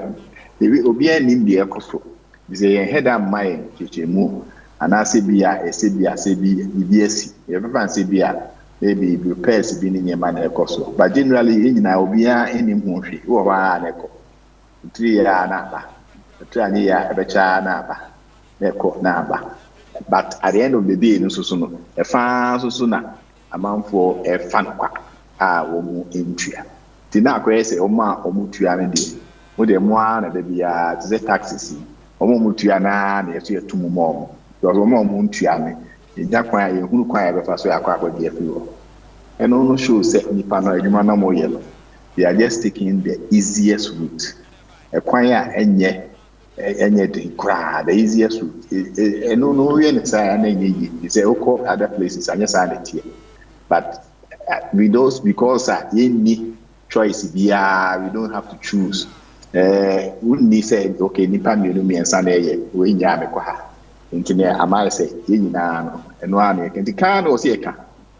S6: obi anim de ekoso bi say yen head am mai chechemu ana se bia se bi esi e be say bia maybe repairs bi ni nyema na ekoso but generally nyina obi a enim ho hwe wo ba na eko 3 years na ba 3 years e be cha na ba na eko na ba. But at the end of the day, no so no. A fan so na amount for a fan kwa womu entria. Tina kwa say oma omutua na de. Mo de mo na de bia ze taxes. Omo mutua na na yeso yetumu mo. Because omo omutua me. Ija kwa ye hunu kwa ye be fa so yakwa kwa de afi wo. And no show say nipa na adwuma na mo yelo. They are just taking the easiest route. E kwa ya enye anything the easiest route no say na ye say oko other places anya say na tie but with those because any choice we don't have to choose we need say okay nipa me no me ensa na ye we nya me kwa ha ntine amare say ye nyina no eno ana ye nti kan o say ka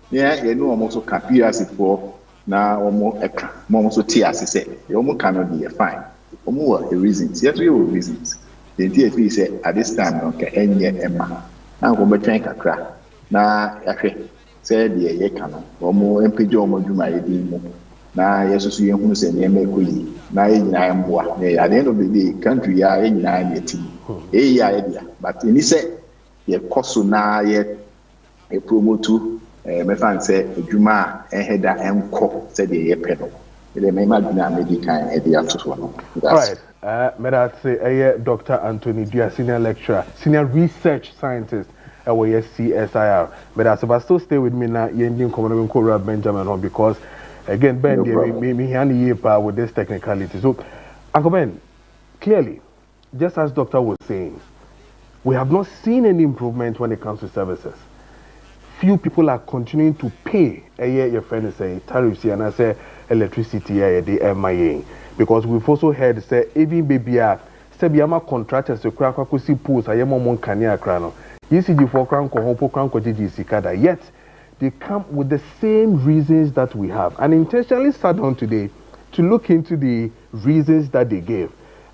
S6: ye no omo so ka PRC for na omo eka mo so tie ase say ye omo kan no be fine omo a reasons yes we reasons the DFP say at this time okay enye emma na ko betwen kakra na yahwe say de ye kan omo empeje omo dwuma ye din mu na yesusu ye hunu say ne mekoyi na ye nyina emboa at the end of the day country ya ye nyina ye team ya ye dia but ni say ye koso na ye promote me fan say adwuma eheda enko say de ye pedo the medical all
S1: right. May I say, Dr. Anthony Dia, senior lecturer, senior research scientist at CSIR. But I still stay with me now. You didn't come and Benjamin home because again, Ben, me with this technicality. So, Uncle Ben, clearly, just as Doctor was saying, we have not seen any improvement when it comes to services. Few people are continuing to pay your friend say tariffs and I say electricity the MIA because we've also heard say even baby say biama contractors to crack see pools I am on kania crano ECG for crown ko GGC kada yet they come with the same reasons that we have and intentionally sat down today to look into the reasons that they gave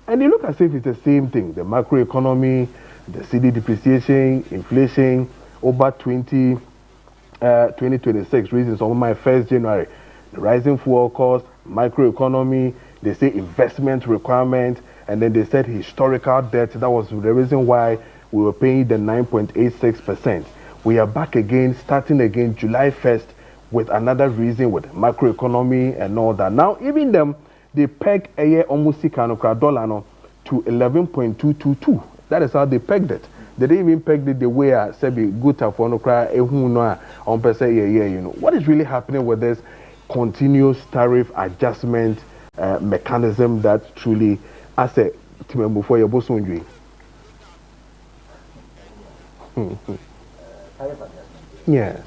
S1: and they look as if it's the same thing the macroeconomy the CD depreciation inflation over 2026 reasons on my 1st January. The rising fuel cost, microeconomy, they say investment requirement, and then they said historical debt. That was the reason why we were paying the 9.86%. We are back again, starting again July 1st with another reason with macroeconomy and all that. Now, even them, they peg a year almost $1 to 11.222. That is how they pegged it. They didn't even peg it the way I said be good for no cry on per se you know. What is really happening with this continuous tariff adjustment mechanism that truly as a team before your boss on you? Yes.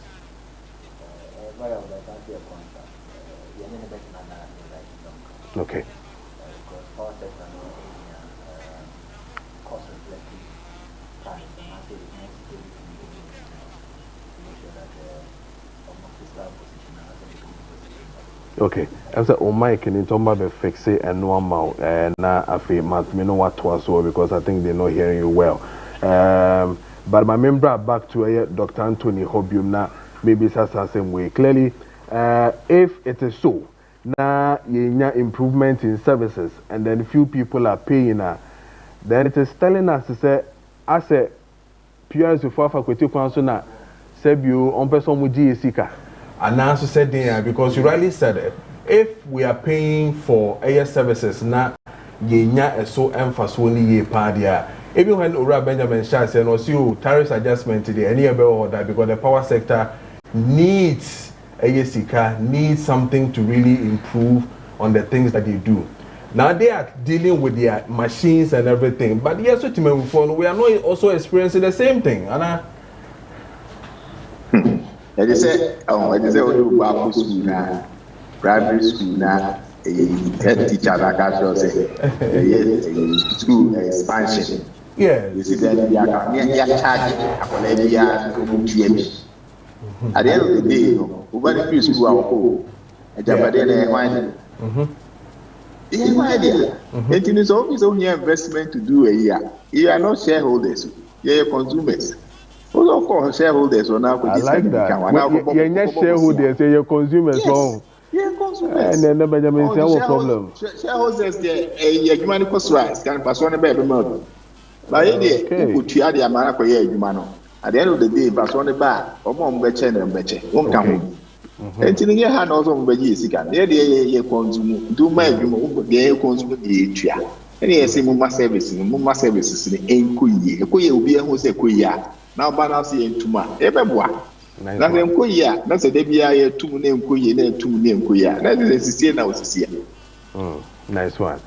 S1: Okay. Okay. I said, oh, Mike, can you talk about the fix it and no amount? And now I feel me know what was so because I think they're not hearing you well. But my member back to Dr. Anthony Hobium now. maybe it's the same way. Clearly, if it is so, now you improvement in services, and then few people are paying then it is telling us to say, as a pure for faculty council now, say you on person with GSK.
S4: And now to say there, because you rightly said it, if we are paying for air services now, yenya so emphasis only ye padia. Even when Ura Benjamin Shah said, no, see tariff adjustment today, any about that because the power sector needs ASICA, needs something to really improve on the things that they do. Now they are dealing with their machines and everything, but yes, we are not also experiencing the same thing. Anna.
S6: I just say, we do back school now, primary school now, head teacher like I say, school expansion.
S4: Yeah.
S6: You see that they are charging at the end of the day, over the school our home, and idea. It is always only investment to do a year. You are not shareholders, you are consumers. Also, of course, shareholders are now.
S1: I like that. You're not shareholders, you're consumers.
S6: Yes. Yeah, consumers.
S1: And then the Benjamin say what problem?
S6: Shareholders, yeah, human cost rights can pass on a baby model. But you put you at the America, yeah, at the end of the day, pass on the bar, or more better and better. Won't come. And in your hand also, you can. Yeah, consume, do my consume the tree. And yes, Mumma services in Kuyi. A Kuyi will be a who's a Kuya. Now, Banasi and Tuma, everyone. Nothing Kuya, that's a debut, 2 name Kuyi, 2 name Kuya. That is the now to see.
S1: Nice one.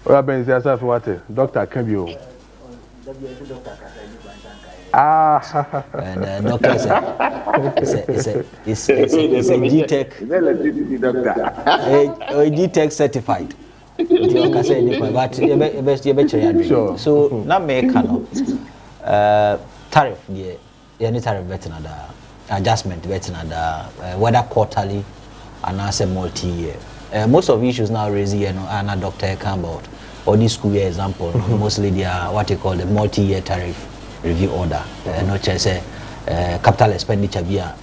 S1: Robin, yourself what? Dr. Kebio.
S7: And doctor is a G-Tech, a G-Tech certified. But so now make tariff, any tariff better than adjustment better than whether quarterly and as a multi-year. Most of issues now raising, and a doctor come about or this school year example. Mostly they are what you call the multi-year tariff review order. Not just capital expenditure via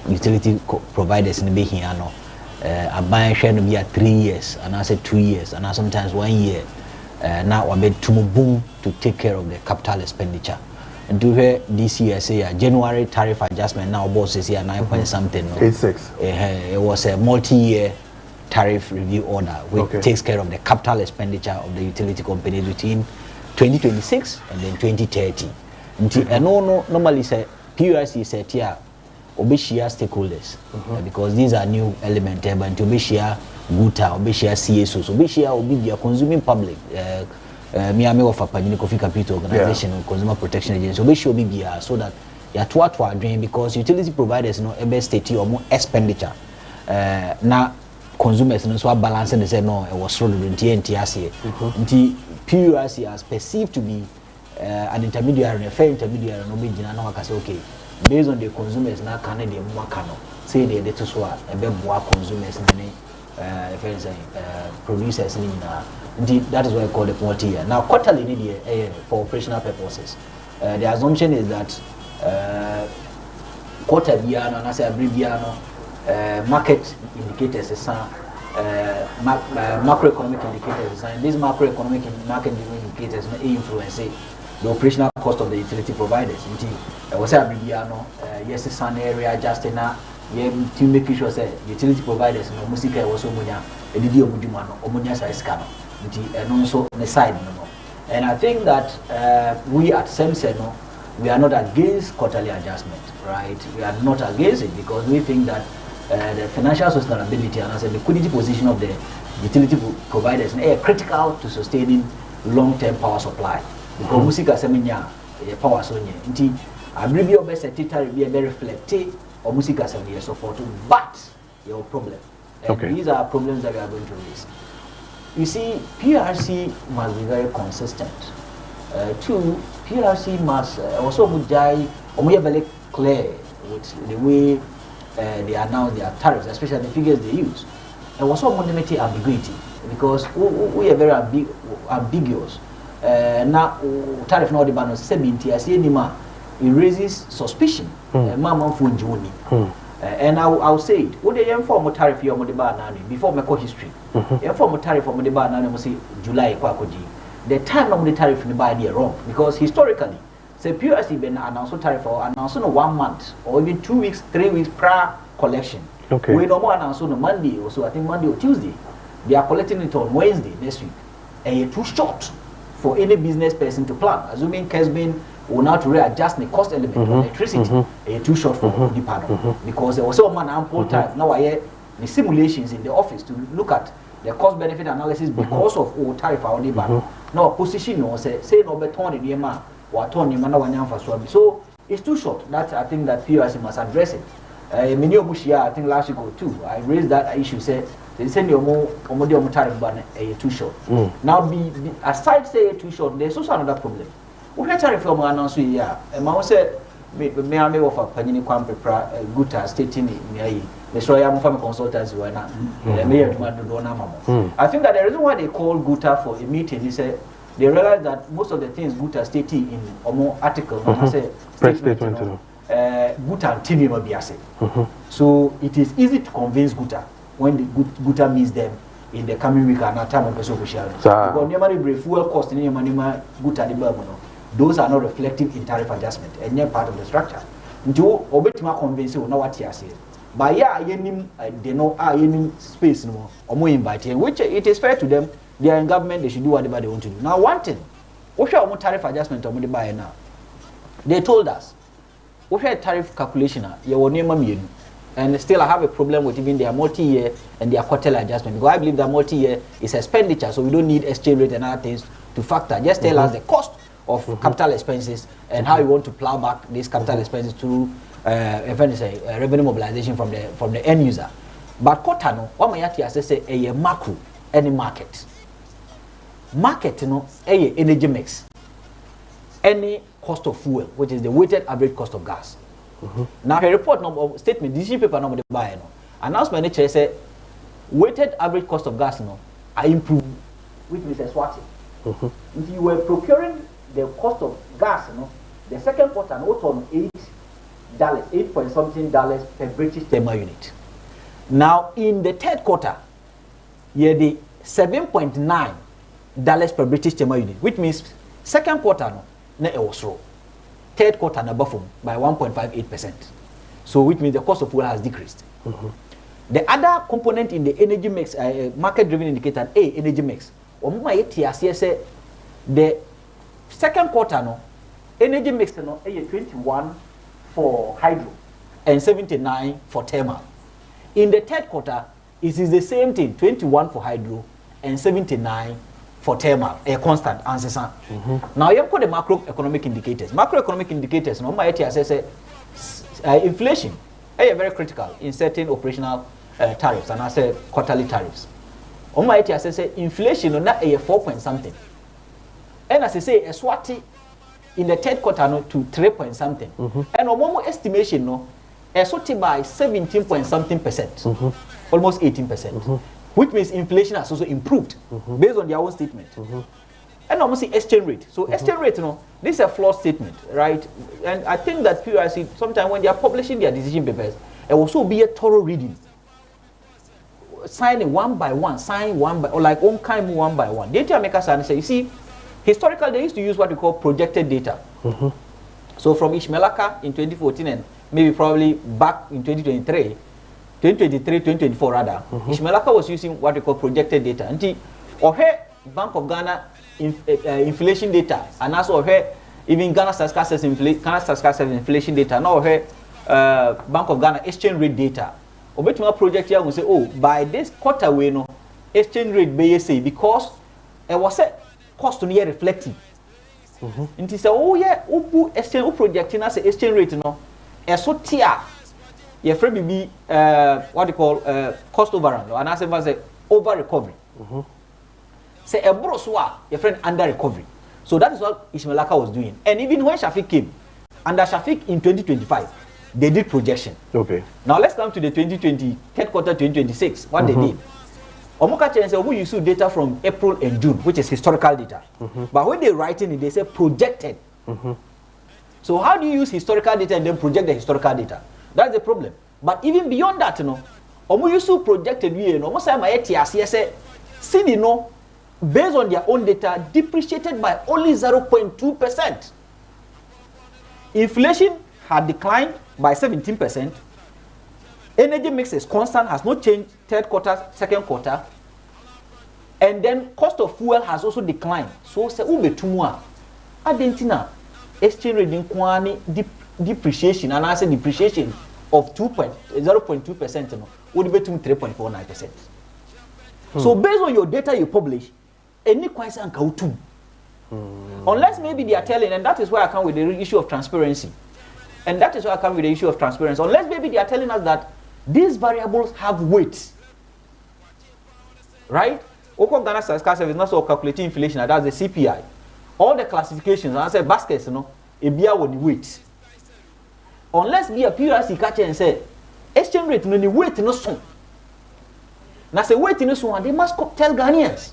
S7: utility providers in the here no. A buy share to be at 3 years, and I said 2 years, and sometimes 1 year. Now I'm to boom to take care of the capital expenditure. And to hear this year say January tariff adjustment now boss is here 9 point something. No?
S1: 86.
S7: It was a multi-year tariff review order which takes care of the capital expenditure of the utility company between 2026 and then 2030. And no normally say PURC said here obeshia stakeholders because these are new elements but to obeshia guta obeshia CSOs obeshia obi consuming public Miami of a Kofi Capital Organization Consumer Protection Agency obeshia obi so that you are to drain because utility providers ebe state or more expenditure now consumers so balancing they say no it was sold in TNTRC PURC as perceived to be an intermediary, a fair intermediary, no big no say okay. Based on the consumers now can they more cano. Say they to so a bit more consumers producers that is why I call it multi-year. Now quarterly need for operational purposes. The assumption is that quarter biano and I say abbreviano market indicators is macroeconomic indicators and these macroeconomic market indicators may influence the operational cost of the utility providers. I was a Bibiano, yes, it's an area just in a to make sure that utility providers no musica was Omunia, a Didio Mujumano, Omunia Saiskano, and also on the side. And I think that we at SEMSENO, we are not against quarterly adjustment, right? We are not against it because we think that the financial sustainability and as a liquidity position of the utility providers is critical to sustaining long-term power supply. Because musica semenya power sonye. Nti abribi obese titari be very reflective or musica semenya support but your problem. And these are problems that we are going to raise. You see, PRC must be very consistent. Two, PRC must also be very clear with the way they announce their tariffs, especially the figures they use. And also limited ambiguity because we are very ambiguous. Now tariff no the ban 70 as any it raises suspicion. Mama Funjuni. And I'll say it. What they inform tariff you before my history. Inform tariff for the bar now say July kwakoji. The time of the tariff in the bar they wrong because historically, say PRC been announced tariff or announced on 1 month or even 2 weeks, 3 weeks prior collection.
S1: Okay. We
S7: no more announced on Monday or so. I think Monday or Tuesday. They are collecting it on Wednesday next week. And you're too short for any business person to plan. Assuming Kessben will now to readjust the cost element of electricity. You're too short for the panel because there was so much ample time. Now I hear the simulations in the office to look at the cost benefit analysis because of tariff on the ban. Now position no say no beton in the man or turn in man for so it's too short. That I think that PRC must address it. Many Bushia, I think last week or two, I raised that issue. Said they send you more tariff ban too short. Now be aside say too short, there's also another problem. We had tariff from announced and I said me offer Panini Kwam Pepra Guta stating in the show I'm from consultants who are not I think that the reason why they call Guta for a meeting is they realize that most of the things Guta stating in Omo article statement Guta and Tini Mabiase. So it is easy to convince Guta when the Guta meets them in the coming week and time of Because brave fuel cost in Guta the those are not reflective in tariff adjustment and yet part of the structure. Until Obetima convince you know what he has said. By they know any space no more or more inviting, which it is fair to them. They are in government, they should do whatever they want to do. Now one thing, what's your tariff adjustment or buy now? They told us what's your tariff calculation you will name me and still I have a problem with even their multi-year and their quarterly adjustment because I believe that multi-year is expenditure, so we don't need exchange rate and other things to factor. Just tell us the cost of capital expenses and how you want to plow back these capital expenses through revenue mobilization from the end user. But Kotano, what my yati say a macro any market. Market a energy mix. Any cost of fuel, which is the weighted average cost of gas. Now a report number statement, decision paper number the buy announcement nature say weighted average cost of gas I improve, which means a swati. If you were procuring the cost of gas, the second quarter note on $8.something per British thermal unit. Now in the third quarter, you the $7.9 per British thermal unit, which means second quarter it was low. Third quarter buffer by 1.58%. So which means the cost of fuel has decreased. The other component in the energy mix, market-driven indicator, energy mix. The second quarter, energy mix 21 for hydro and 79 for thermal. In the third quarter, it is the same thing, 21 for hydro and 79 for thermal, a constant answer. Now you have got the macroeconomic indicators. Macroeconomic indicators, inflation, very critical in certain operational tariffs and I say quarterly tariffs. Inflation not a 4 point something. And as I say, a swati in the third quarter to 3 point something. And Omomo estimation a swati by 17 point something percent, almost 18%, which means inflation has also improved based on their own statement. And almost exchange rate. So exchange rate, this is a flawed statement, right? And I think that PRC sometimes when they are publishing their decision papers, it will also be a thorough reading. Signing one by one, or like one kind one by one. Data makers say, you see, historically they used to use what we call projected data. So from Ishmelaka in 2014 and maybe probably back in 2023, 2024 rather, Ishmelaka was using what we call projected data. And Bank of Ghana inflation data, and also even Ghana Statistics inflation data, now Bank of Ghana exchange rate data. Obetima project here will say, oh, by this quarter we exchange rate BSA because it was a cost on year reflective. And he said, oh yeah, upu exchange projecting as exchange rate so tier your friend be what they call cost overrun and I say over recovery. Say a broswa your friend under recovery. So that is what Ishmelaka was doing. And even when Shafiq came, under Shafiq in 2025, they did projection. Okay. Now let's come to the 2020 third quarter 2026. What they did. Omokache said we use data from April and June, which is historical data. But when they write in it, they say projected. So how do you use historical data and then project the historical data? That's the problem. But even beyond that, you know, omo use projected we, you know, almost like my say, CD, no, based on their own data, depreciated by only 0.2%. Inflation had declined by 17%. Energy mix is constant, has not changed third quarter, second quarter. And then cost of fuel has also declined. So say ube tumwa. Adentina exchange rate inkwani depreciation and I say depreciation of 0.2% no, would be 3.49%. So based on your data you publish, any question and kautum. Unless maybe they are telling, and that is why I come with the issue of transparency. And that is why I come with the issue of transparency. Unless maybe they are telling us that these variables have weights. Right? Oko Ghana Statistical Service not so calculating inflation, that's the CPI. All the classifications, and I say baskets, you know, it be with the weight. Unless be a PRC catch and say, exchange rate no the weight no so. Now say weight no so, and they must tell Ghanaians.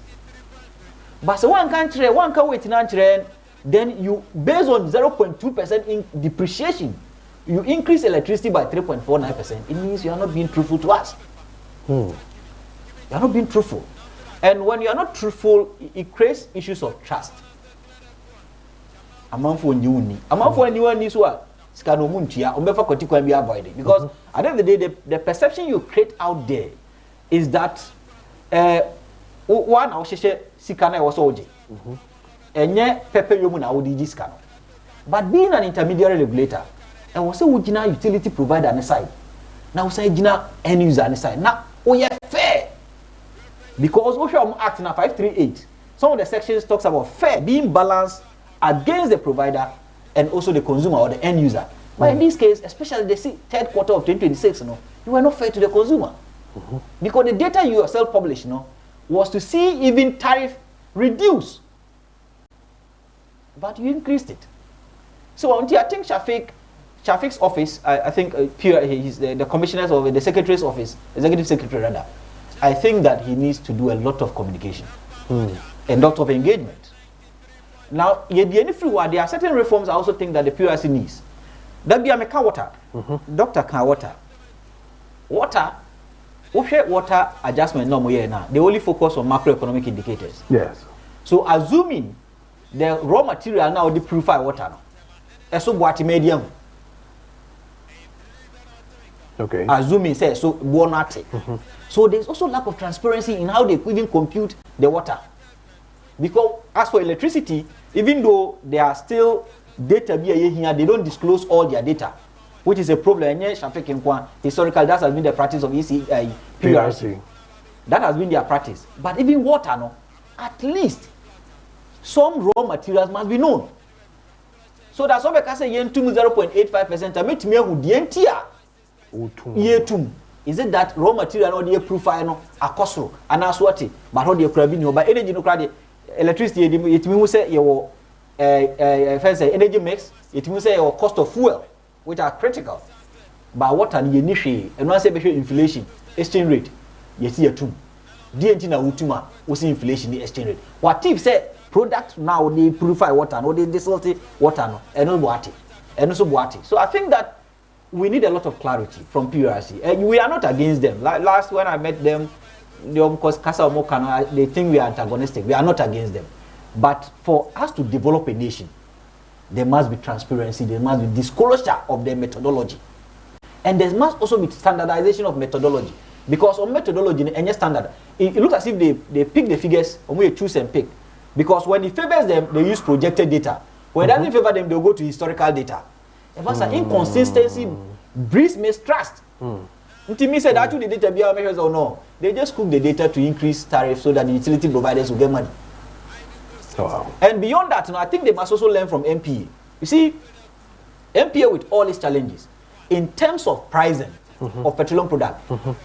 S7: But so one country, one can wait in country, then you based on 0.2% in depreciation, you increase electricity by 3.49%. It means you are not being truthful to us. You are not being truthful. And when you are not truthful, it creates issues of trust. Among for new, among for anyone is what Scanomuntia, Umbefa Kotiko and be avoided. Because at the end of the day, the perception you create out there is that one Ausheshe Sikana was OJ. And yet, Pepe Yomuna would Scano. But being an intermediary regulator, and was a Wujina utility provider on the side. Now say Gina end user on the side. Now, oh yeah, fair. Because Osha Act now 538, some of the sections talks about fair being balanced against the provider and also the consumer or the end user. But in this case, especially the third quarter of 2026, you know, you were not fair to the consumer. Because the data you yourself published, you know, was to see even tariff reduce. But you increased it. So until I think Shafiq's office, I think he's the commissioner's or the secretary's office, executive secretary rather, I think that he needs to do a lot of communication, a lot of engagement. Now, there are certain reforms I also think that the PRC needs. That be a meka water, Dr. Can water, water adjustment no more now. They only focus on macroeconomic indicators.
S1: Yes.
S7: So assuming the raw material now they purify water now, eso boati medium.
S1: Okay.
S7: Assuming say so bonate. So there's also lack of transparency in how they even compute the water. Because as for electricity, even though there are still data here, they don't disclose all their data, which is a problem. Historically, that has been the practice of PRC. That has been their practice. But even water, no, at least some raw materials must be known. So that's why I can say 0.85%. I meet me who the is it that raw material or the profile no akosro and aswati but how the crabby no but energy no crowd electricity it means say your energy mix it means say your cost of fuel which are critical but what and you and once say inflation exchange rate you see a tomb DNT na utuma we see inflation the exchange rate what if say product now they purify water no they distilled water no and no boati and also boati. So I think that we need a lot of clarity from PRC, and we are not against them. Like last when I met them, because they think we are antagonistic. We are not against them, but for us to develop a nation, there must be transparency. There must be disclosure of their methodology, and there must also be standardization of methodology. Because on methodology, any standard, it looks as if they pick the figures and we choose and pick. Because when it favors them, they use projected data. When it doesn't favor them, they'll go to historical data. If an inconsistency breeds mistrust. Until me said actually the data be measures or no, they just cook the data to increase tariffs so that the utility providers will get money.
S1: Wow.
S7: And beyond that, I think they must also learn from MPA. You see, MPA with all its challenges, in terms of pricing of petroleum product,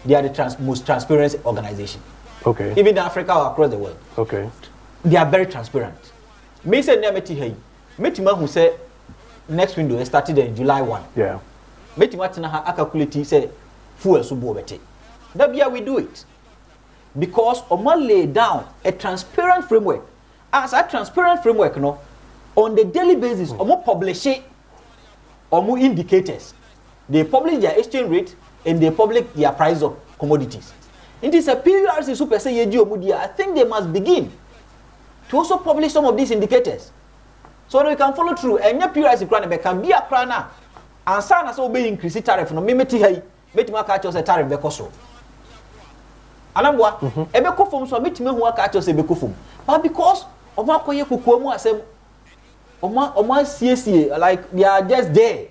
S7: they are the most transparent organization.
S1: Okay.
S7: Even in Africa or across the world.
S1: Okay.
S7: They are very transparent. Me say Nemeti hey, Metima who say next window started in July 1.
S1: Yeah.
S7: Metima tina ha calculate say fuel so bo bete. That be how we do it. Because Oma lay down a transparent framework. As a transparent framework, no, on the daily basis, Oma publish it omu indicators. They publish their exchange rate and they publish their price of commodities. It is a PRC super say yeji omudia. I think they must begin to also publish some of these indicators so that we can follow through. And your PRC can be a crana and sana so be increase tariff no mimeti hay betima ka cho say tariff be koso. Anambwa ebe kofom so betime hu aka cho say be kofom. But because omo akoye kokoa mu asem omo siesie like they are just there.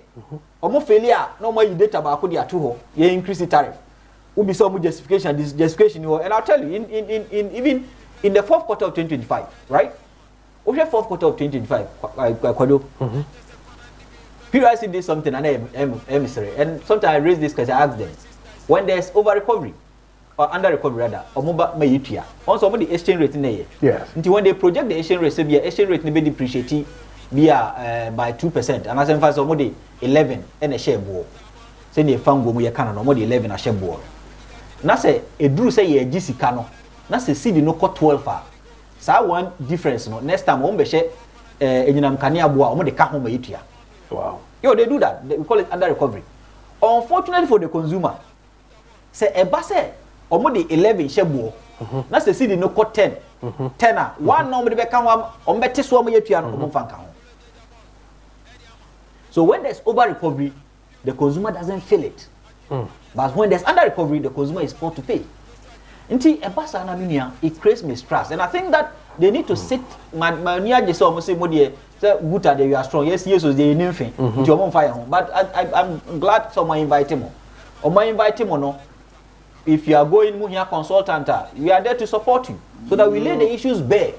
S7: Omo failure no more you data ba ko dia to ho ye increase tariff. Ubi some justification this justification and I'll tell you in even in the fourth quarter of 2025, right? Over fourth quarter of 2025, Kojo. PRC did something and emissary. And sometimes I raise this because I ask them, when there's over recovery or under recovery rather, or mobile may you also the exchange rate in there.
S1: Yes.
S7: Until when they project the exchange rate, the exchange rate may be depreciated by 2%. And as in fact, somebody 11 and a share board. Say the fango we can no more 11 a share board. Na say a drew say ye GC cano. Na say see the no cut 12 fa. Sa one difference no. Next time on be share enyinam kania boa omo de ka ho mayitua.
S1: Wow.
S7: Yo, they do that. We call it under recovery. Unfortunately for the consumer, say e ba say omo de 11 share board. Na say see the no cut 10. 10 a one no de be ka ho omo beti so omo yatua no omo fanka ho. So when there's over recovery, the consumer doesn't feel it. But when there's under recovery, the consumer is forced to pay. It creates mistrust. And I think that they need to sit. My near just almost say, good at you are strong. Yes, they need thing. But I'm glad someone invite him. Or my invite him or no. If you are going here consultant, we are there to support you. So that we lay the issues bare.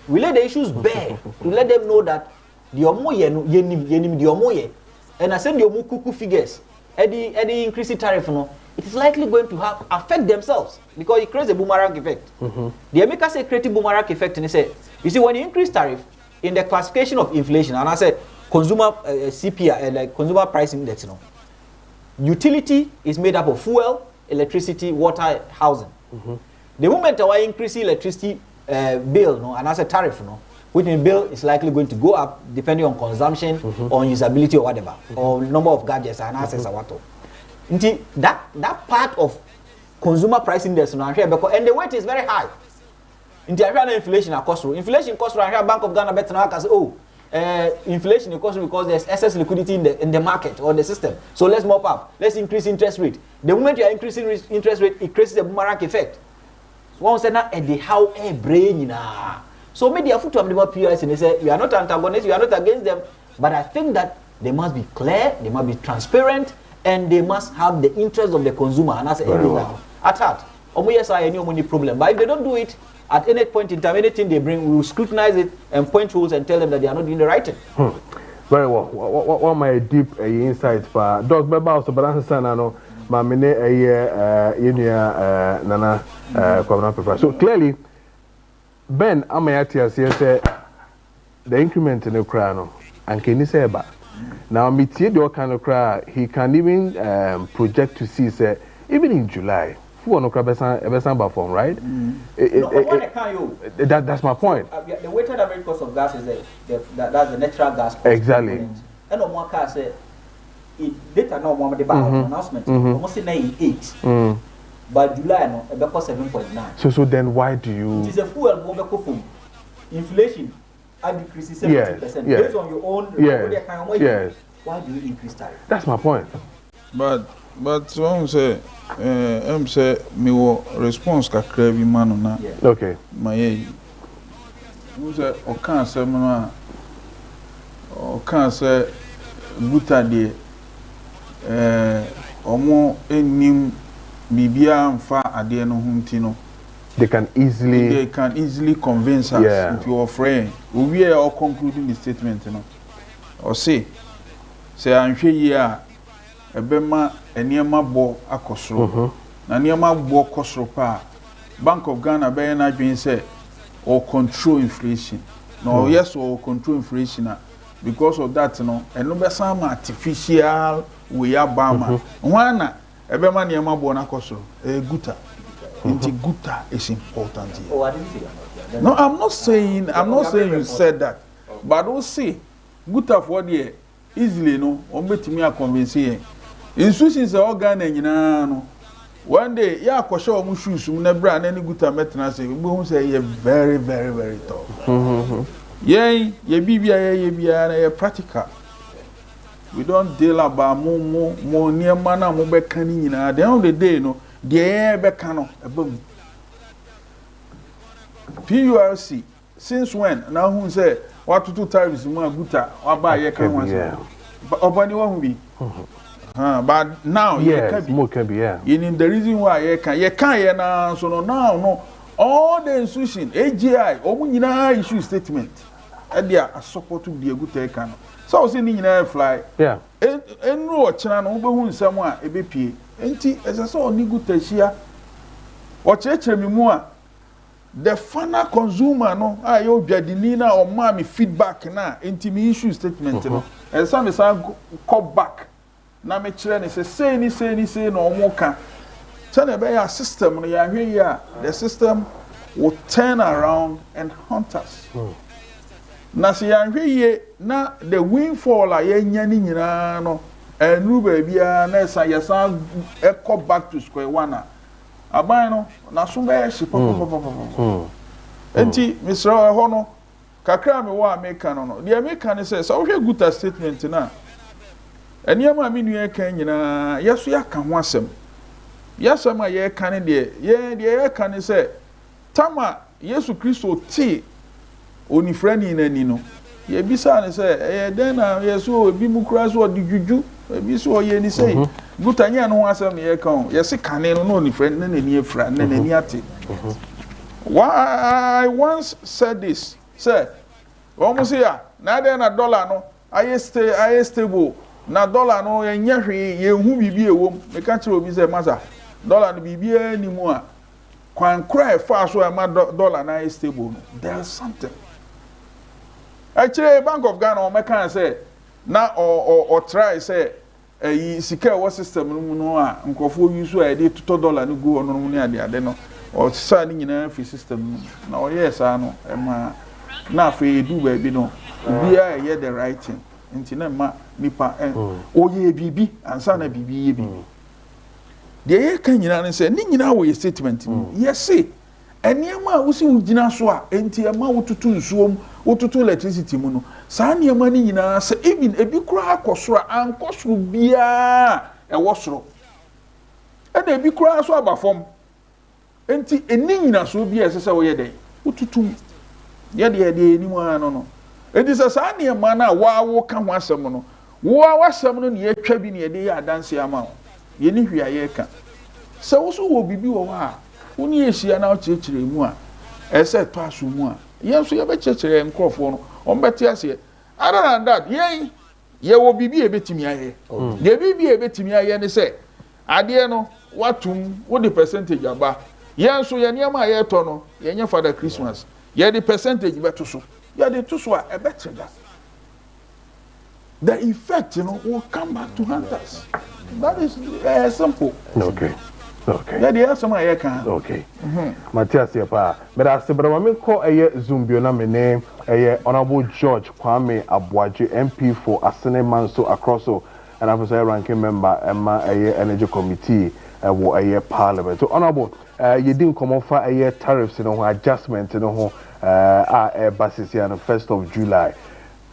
S7: We lay the issues bare to let them know that the omoye yenim the omoye. And I send your mukuku figures. Any increasing tariff, no, it is likely going to affect themselves because it creates a boomerang effect. The America say create a boomerang effect, and they say, you see, when you increase tariff in the classification of inflation, and I said consumer CPI, like consumer price index, you know, utility is made up of fuel, electricity, water, housing. The moment I increase electricity bill, no, and I said tariff, no, which in bill is likely going to go up depending on consumption, on usability or whatever, or number of gadgets and access or what. That part of consumer price index and the weight is very high. Inflation cost. Inflation cost Bank of Ghana better now because inflation cost because there's excess liquidity in the market or the system. So let's mop up. Let's increase interest rate. The moment you are increasing interest rate, it creates a boomerang effect. So one said now how a brain so media foot to the PRS and they say we are not antagonists, we are not against them, but I think that they must be clear, they must be transparent, and they must have the interest of the consumer and that's at heart. Yes, I any money problem. But if they don't do it at any point in time, anything they bring, we will scrutinize it and point holes and tell them that they are not doing the right thing.
S1: Very well. What my deep insights for Dog Baba also balance no mamine nana kwamna paper. So clearly Ben Amayati say the increment in the crown and can you say about now meet the kind of cry he can even project to see say even in July who on ever form right that's my point.
S7: The weighted average cost of gas is that's the natural gas cost
S1: exactly
S7: component. And on one car say it data no one the announcement almost 98 but July no e be 7.9
S1: so then why do you
S7: it is a fuel from inflation decreases 70% based on your own
S1: yes
S7: why do you increase tariff?
S1: That's my point.
S5: But one say me wo response kakra bi ma no na
S1: okay
S5: my who say o kan say no o kan say buta de omo enim bibia mfa ade no hunti no
S1: they can easily
S5: convince us into your friend we are all concluding the statement you know or say anhwe yi a ebema eniema bo akosoro na eniema bo kosoro pa Bank of Ghana be na adwen say or control inflation no yes or control inflation because of that no eno be some artificial we abama wana ebema eniema bo na kosoro guta guta is important here.
S7: Oh, I didn't say that.
S5: No, I'm not saying you said that. But we'll see. Guta for the easily no on betimi a convince yen institutions e organ nyina no one day ya kwoshe omu shoes mu na bra na ni guta metna say we hu say ye very very very tough yen ye bibia ye bia na ye practical we don't deal about mo niema na mo be kan nyina at the end of the day no de ye be kan no ebam PURC since when na hu say what to tariffs mu aguta aba ye kan wan say obani wa hu bi but now
S1: yes more can be
S5: in the reason why ye can na so no now no all the institution AGI omu nyina issue statement e dia support the aguta kan no so say ni nyina fly enru o kina no wo behu nsam a ebepie enti ese so oni guta hia o chekere mi mu a the final consumer no aye odwadini na o ma me feedback na enti me issue statement no esa me say call back na me kire ne say no omoka tell be ya system no ya hwe ya the system will turn around and hunt us na se ya hwe ye na the windfall a ya nya ni nyina no enu ba bia na esa yesa echo back to square one aban no na so be hye pop enti misra ho no kakra me wa America no the American ne say so hwe guta statement na eniama me nua kan nyina yeso ya ka ho asem yasem a ye kan de ye kan say tama Yesu Kristo ti onifrani na ni no ye bisa ne say den na yeso obi mu kura so odi juju ebi so ye ni say gutanya no asem ye kan ye se kan no na onifrani na ni efra na ni ate why I once said this say omo say ya na den na dollar no aye stable na dollar no enya hwe ye hu bibi ewom me ka kire obi say masa dollar no bibi ani mu a kwan kra fa so ma dollar na stable no there's something actually Bank of Ghana o me kan say na o try say sika wo system no no a nkofo use a dey to dollar no go no no ade no o sa ni nyina fi system na o yes no e ma na fa edu ba bi no bia ye the right thing nti na ma nipa oye bibi ansa na bibi ye bi de ye kan nyina ne se ni nyina wo ye statement yes eniema wo si ugina so a enti ema wotutu nsuom wotutu electricity mu no saa niema ni nyina se even ebi kura akosoro ankosoro bia e wo soro e na ebi kura so abafom enti eni nyina so bia se se wo ye den wotutu ye de eni mu ano no edi se saa niema na wo ka ho asem no wo awasem no ne yetwa bi ne ye de ya adanse ama ye ni hwia ye ka se wo so wo bibi wo ha woni ehia na ochechire mu a ese to aso mu a yenso ye be chechire nkrofo no ombeti ase other than that ye wo bibi e betimi aye ye bibi e betimi aye ne se ade no watum wo the percentage aba yenso ye niam aye to no ye nya Father Christmas ye the percentage beto so ye the to so a e betreda the effect will come back to hunters. That is simple.
S1: Okay.
S5: Yeah, there some I can.
S1: Okay. Matthias Yapa. But I said, but I call a Zumbio na me name a Honorable George Kwame Abuaji MP for Asene Manso Acrosso and I was a ranking member Emma a Energy Committee a Parliament. So Honorable, you didn't come offer a tariffs adjustment basis here on the 1st of July.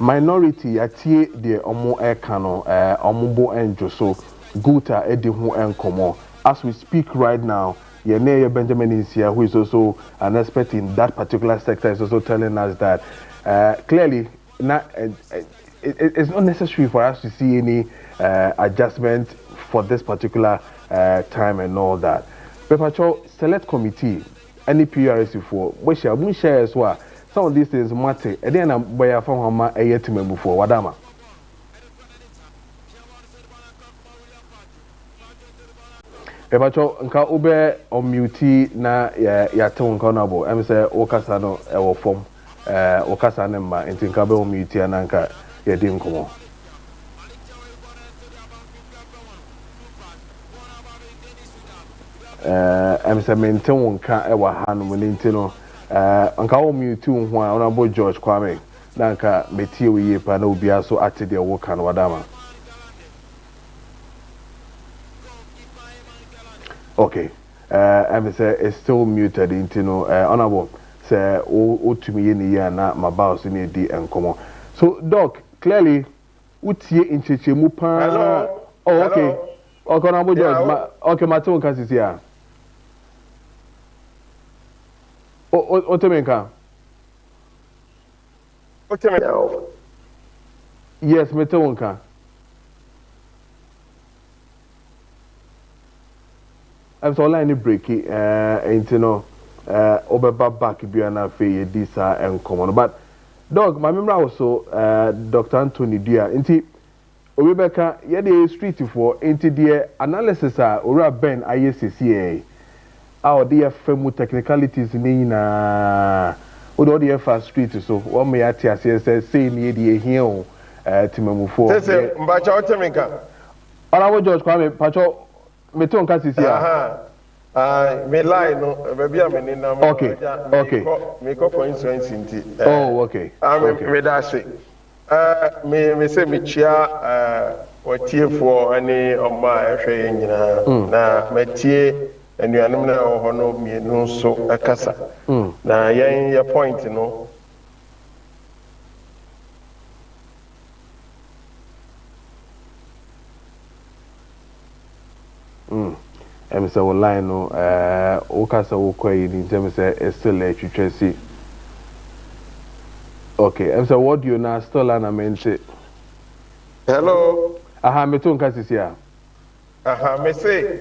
S1: Minority atie de omo eka no omobo enjo so guta edi ho enkomo. As we speak right now, Yeneye Benjamin is here, who is also an expert in that particular sector, is also telling us that clearly it's not necessary for us to see any adjustment for this particular time and all that. Pepacho Select Committee, any PRC for which I share as well. Some of these things matter. And then I'm by a phone a year to me before Wadama. Ebacho nka ube omuti na ya te nka na bo em say okasa no e wo fom okasa ne ma enti nka be omuti na nka ye di nkomo em say maintain nka e wa ha no nti no nka omuti ho a Honorable George Kwame nanka metie we pa na obi aso ate de wo kan wadama. Okay. I'm say it's still muted into no honorable say o to me ni ya na my boss ni di enkomo. So doc clearly utie inchechemu pa.
S8: Hello.
S1: Oh okay. Okay, honorable George. Okay, Matthew can see here. Otemenka. Yes, Metewonka. I'm so line break into no over back biana fe disa and common. But dog, my memory also Dr. Anthony Dia inti Rebecca yede street for inti the analysis ora ben ISCCA. Our dear femu technicalities ni na odo the first street so one me atia say ni the here timamufo
S8: say mbacha otemeka
S1: Honorable George Kwame Pacho meton ka sisi
S8: me lie no baby am ni na
S1: okay
S8: me ko for insurance nti
S1: okay
S8: me da say me say me chia otiefo ani oma ehwe nyina na metie anuanom na ho no mienu so akasa na yen ye point no
S1: em say online no o kasa wo kwai ni tem say still a twetwesi okay em say what do you now still an amente
S8: hello
S1: meton ka sisi
S8: me say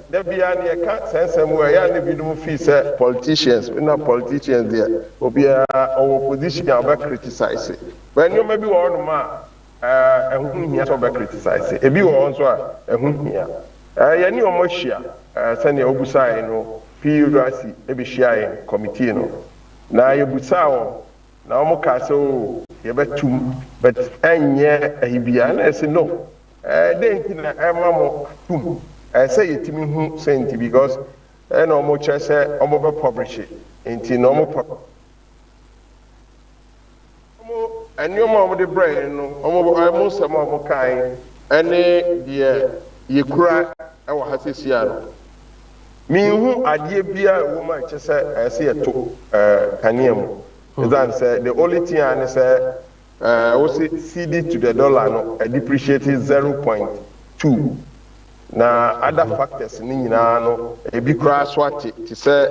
S8: there be any sense where ya ne bidum fee say politicians there obi our opposition about criticize when you maybe one ma ehun hia so be criticize e bi won so ehun hia ya ni omo hia sane obusai no PURC e bi hia committee no na ye busawo na omo ka so ye betum but enye ahibia na say no den na emamo tum say yetimi hu senti because no mo che say omo be publish enti no mo eni omo de brain no omo sama omo kai ene de yekura e wa hasesia no mi hu ade bia wo ma che say say eto kaniam then say the only thing and say we see CD to the dollar no depreciated 0.2 na other factors ni nyina no e bi kra swati to say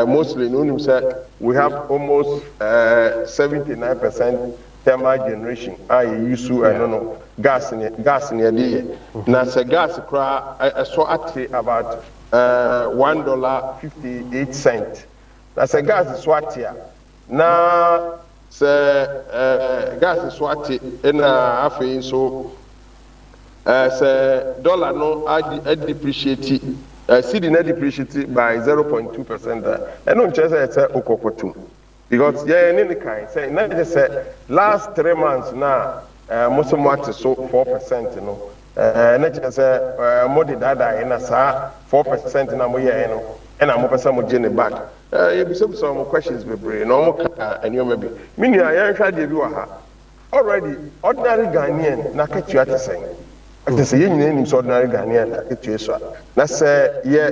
S8: mostly no nim say we have almost 79% thermal generation I use to I don't know gas in the na say gas kra so at about $1.58 na say gas swatia na say gas swati na afei so say dollar no depreciate CD na depreciate by 0.2% and no chance say okokotum because yeah any kind say na just say last 3 months na most so 4% no na chance say more the data na sa 4% na mo ye no and am person mo gene back you be some questions be brain no mo ka enioma bi me nua ya hwa de bi wa ha already ordinary Ghanaian na ketua te say ate say yin nim so ordinary Ghanaian na ketua so na say ye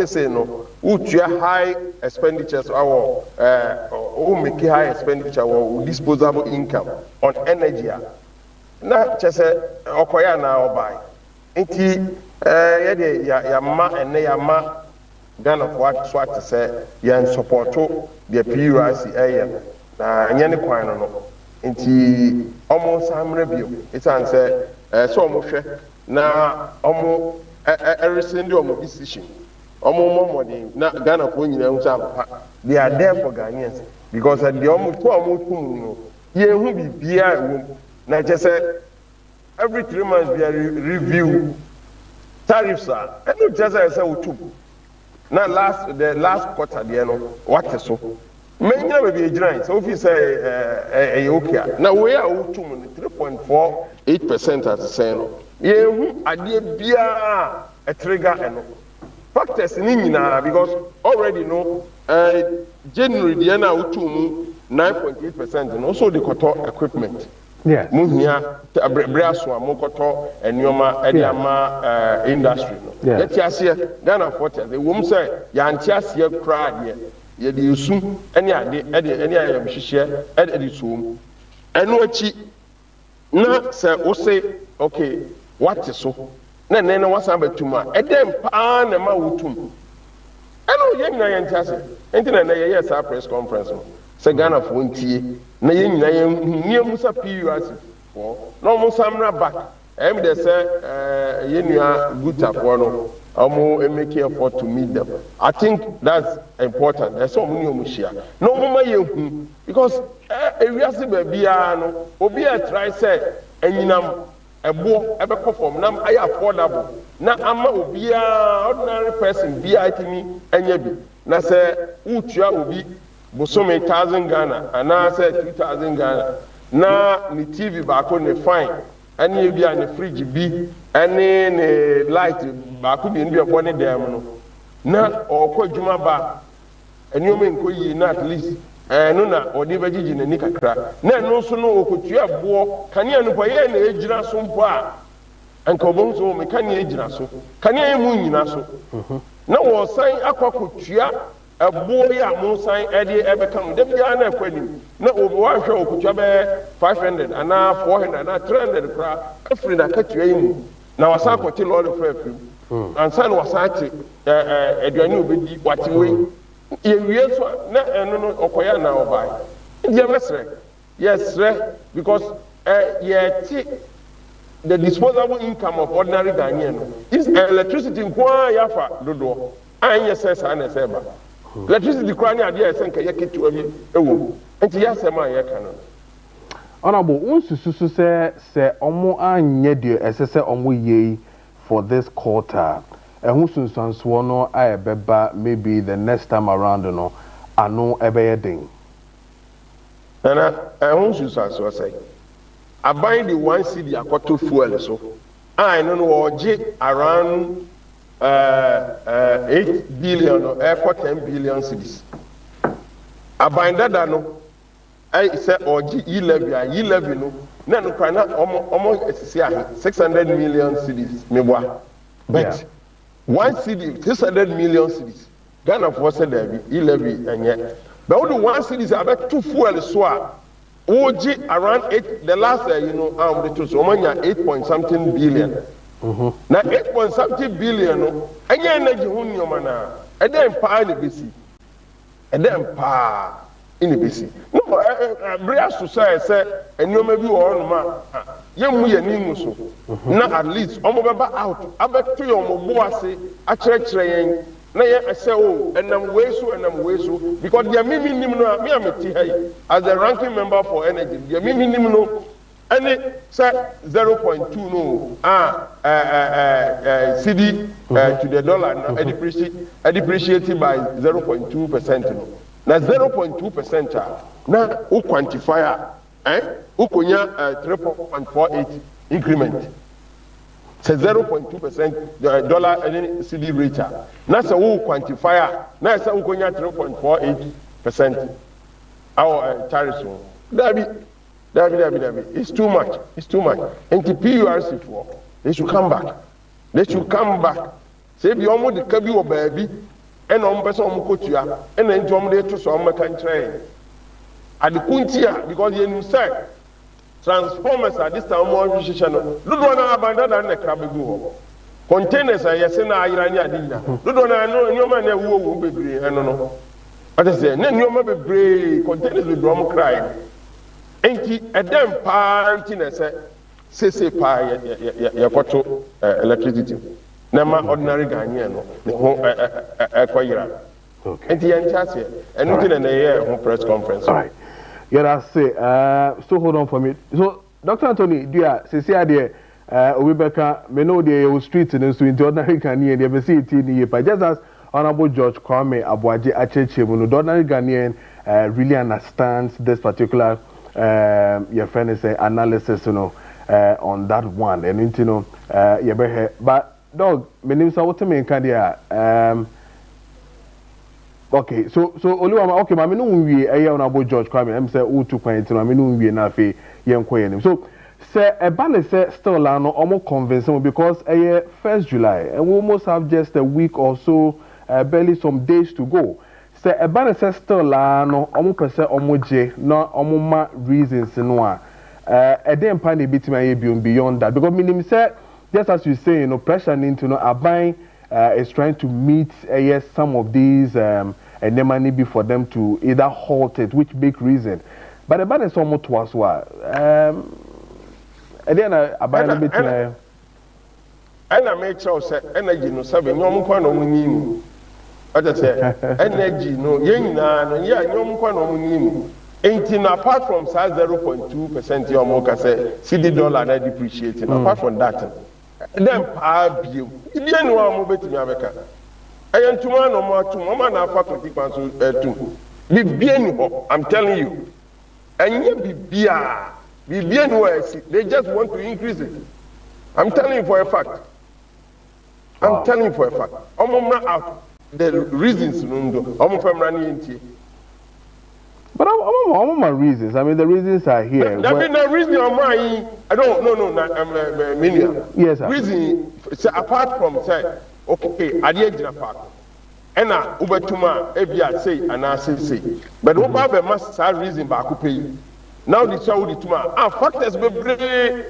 S8: say no utua high expenditures our make high expenditure our disposable income on energy na chese okoya na obai enti ye de ya ma ene ya ma Ghana for what to say yan supporto the PURC na anya ne kwan no enti almost amre bio it an say so mo hwe na omo rescind omo decision omo modern na Ghana for nyina hu say they are there for Ghanaians because the omo tum no ye hu bibia wo na je say every 3 months we review tariffs and no just say utum na the last quarter there no what so menya be ejran so if say okay na we are utum 3.48% at say no ye hu ade bia a trigger eno factors ni nyina because already no January there na utum 9.8% and also the koto equipment.
S1: Yes.
S8: Muhia Brasso, Mokoto, and Yoma Ediama industry. Yet, yes, Ghana 40. The woman say, Yantias, ye cried, ye do soon, any idea, share, Eddie soon. And no cheap. Na say, okay, what is so? Then what's happened to my then pan and my wutum. I know young Yantias, and then I press conference. Say Ghana for 1 na yen na yen near Musa PUS for no Musa back. They say yen good tap one or make effort to meet them. I think that's important. There's so many mushia. No more you because we are baby no obi a try say enyinam ebo ebe perform nam I affordable na ama obi a ordinary person bi atimi enya bi na say utua obi Bosome 1,000 Ghana, and I said 2,000 Ghana. Now, the TV back on the fine, and you be on the fridge B, and then the light back on the one of them. Now, or Kojuma bar, and you mean Koyi not at least, and Nuna or the veggie in the Nika crack. Now, no sooner could you have war, can you know any age some bar? And Kobonzo, Mekani age so, can you moon so? Now, was saying Aquacutia. A boy a Musa Eddie ever come. Them Yana Quedim. No over show could you have 500 and now 400 and now 300 crap. Every that cut you in. Now I saw what you all the fair. And son was at Edwin with what you win. Yes, no, Okoya now by. Yes, because the disposable income of ordinary Ghanaian is electricity in Yafa Dodo. And yes, and as ever. Electricity crying idea send ka yake to abi ewo enti ya sema ya kana
S1: honorable unsusu say omo anye de esese omo ye for this quarter ehun sunsanso no ayebeba maybe the next time around no ano ebeye den
S8: na ehun sunsanso say aban the 1 cedi akoto fuel so I no oje around 8 billion or 10 billion cedis. Abanda no, I say or G11 no, no cry almost 600 million cedis. But 1 cedi, 600 million cedis. Ghana for said there be 11 and yet. But only 1 cedi is about 2 fuel soa. OG around 8, the last the truth, 8 point something billion. Now 8.something billion no any energy hunyoma na e dem pa in the BC e dem pa in the BC no bria society say enyoma bi wo no ma yemu ye nimu so na at least omo beba out abeto yo mo bo ase a kire yen na ye say oh enam we so because the mimi nim no me ameti hay as the ranking member for energy the mimi nim no any say 0.2 no CD to the dollar no depreciated by 0.2% no na 0.2% na o quantifier o konya 3.48 increment say 0.2% dollar any CD rate na say o quantifier na say o konya 3.48% our tariffs David, it's too much. And the PURC for they should come back. Say be almost the kabi or baby, and on person mukotia, and then John de to some country. At the Kuntia, because you say transformers at this time more decision. Look one abandon than the Krabigo. Containers are Yasena Irania Dina. Look one I know your man will be brave. I don't know. But I say, then you may be brave, containers with drum crying. Enti edem pa ntina se pa ya kwato electricity na ma ordinary Ghanaian no ne ho ekoyira enti ya nchase enu ntina na ye ho press conference.
S1: All right, yeah, that's it. So hold on for me. So Dr. Anthony dia se ade Obibeka me know the street in so into ordinary Ghanaian dey be see it ni pa just as Honorable George Kwame Abuaje Acheche no ordinary Ghanaian really understands this particular your friend is analysis on that one and but dog me name so what me kan dia Okay, so Oliwa, okay, mami no we honorable George Kwame, I'm say utu kwenti, mami no we na fe yenkoye. So say a ban say still no almost convincing because 1st July and we almost have just a week or so, barely some days to go. Say a ban say still no almost per se omoje no omoma reasons no a dem pan a bit beyond that because meaning say just as you say, pressure into Aban is trying to meet some of these and there might be for them to either halt it, which big reason. But the ban is almost to us and then Aban a bit
S8: and I make sure say energy no seven nyom kwa no munim. What say energy no yen na no ya nyom kwa no munim. Ain't apart from 0.2% your more say CD dollar na depreciating. Apart from that. Then you didn't know how to be America. I am tomorrow no more to Mama na faculty council to be bien. I'm telling you. And you be bien they just want to increase it. I'm telling you for a fact. I'm telling you for a fact. Out the reasons
S1: but I'm my reasons. I mean, the reasons are here.
S8: There be no reason on my. I don't know. Million.
S1: Yes, sir.
S8: Reason apart from say, okay, I did a part. And now, Ubertuma, Ebia say, and I say. But what about the master reason back to pay? Now the Saudi Tuma. Factors be brave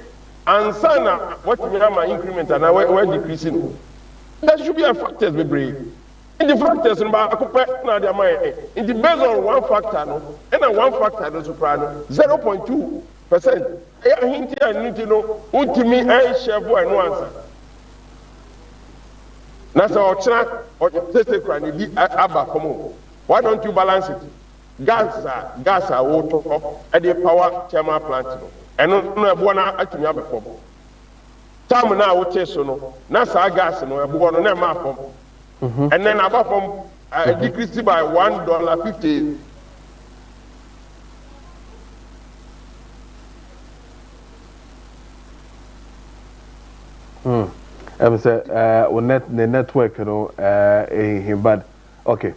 S8: and sana. What we have my increment and we're decreasing. That should be a factors be brave. In the factors in it depends on one factor, no, and one factor no soprano 0.2%. I hint here need to know ultimately I share for no answer. That's our chance or just abba come. Why don't you balance it? Gas are water at the power thermal plant, and no one at me before. Time now what is no, NASA gas no, a one on a map. And then above from decreased by $1.50.
S1: I'm say the network, him bad. Okay.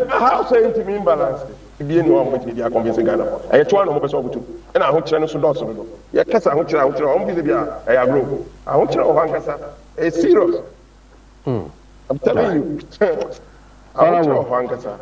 S8: How say it mean balance? Be no one with the convincing Ghana. I try no person to. And I want to so do. Ya kasa I want to be there. I agree. I want to one kasa. It's serious. I'm telling you. I want to one kasa.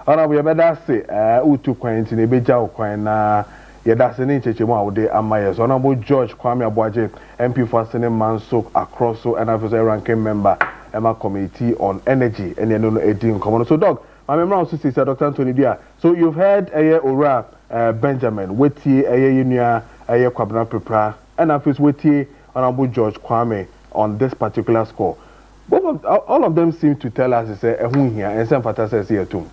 S1: Ana we better say utu kwan ti na beja okwan na ye da se ni chechemu awode amaye so Honorable George Kwame Aboagye MP for Senate Manso across so and as a ranking member Emma Committee on Energy and no edin common so dog my member also says Dr. Anthony Dia. So you've heard Ora Benjamin Wetie Unua Kwabena Prepra and after Wetie Honorable George Kwame on this particular score. All of them seem to tell us say ehun here and some fata says here too.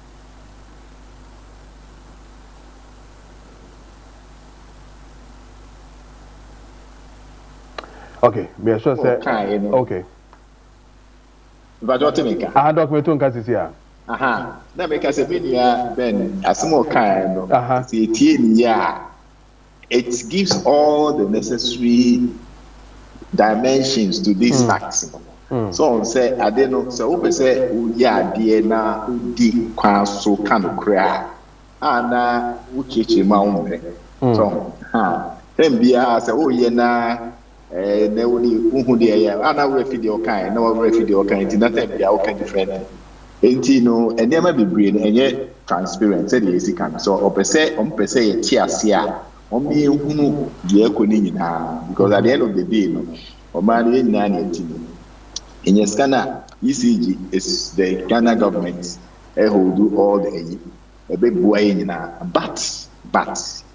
S1: Okay, be sure say okay.
S6: But what to make?
S1: Document to nkasi here.
S6: Na make us a media Ben asimo kind of it gives all the necessary dimensions to these facts. So on say I don't know so we say dear na di kwan so kan kra ana ucheche ma umbe so then bia say na na woni uhu de ya ana we video kan na we video kan ti na time bia o kan different enti no enema bebre no enye transparent say the easy kan so opese ye ti ase a omi ehunu de ekoni nyina because at the end of the day no o ma de nyina na enti in your scanner ECG is the Ghana government who do all the big boy nyina but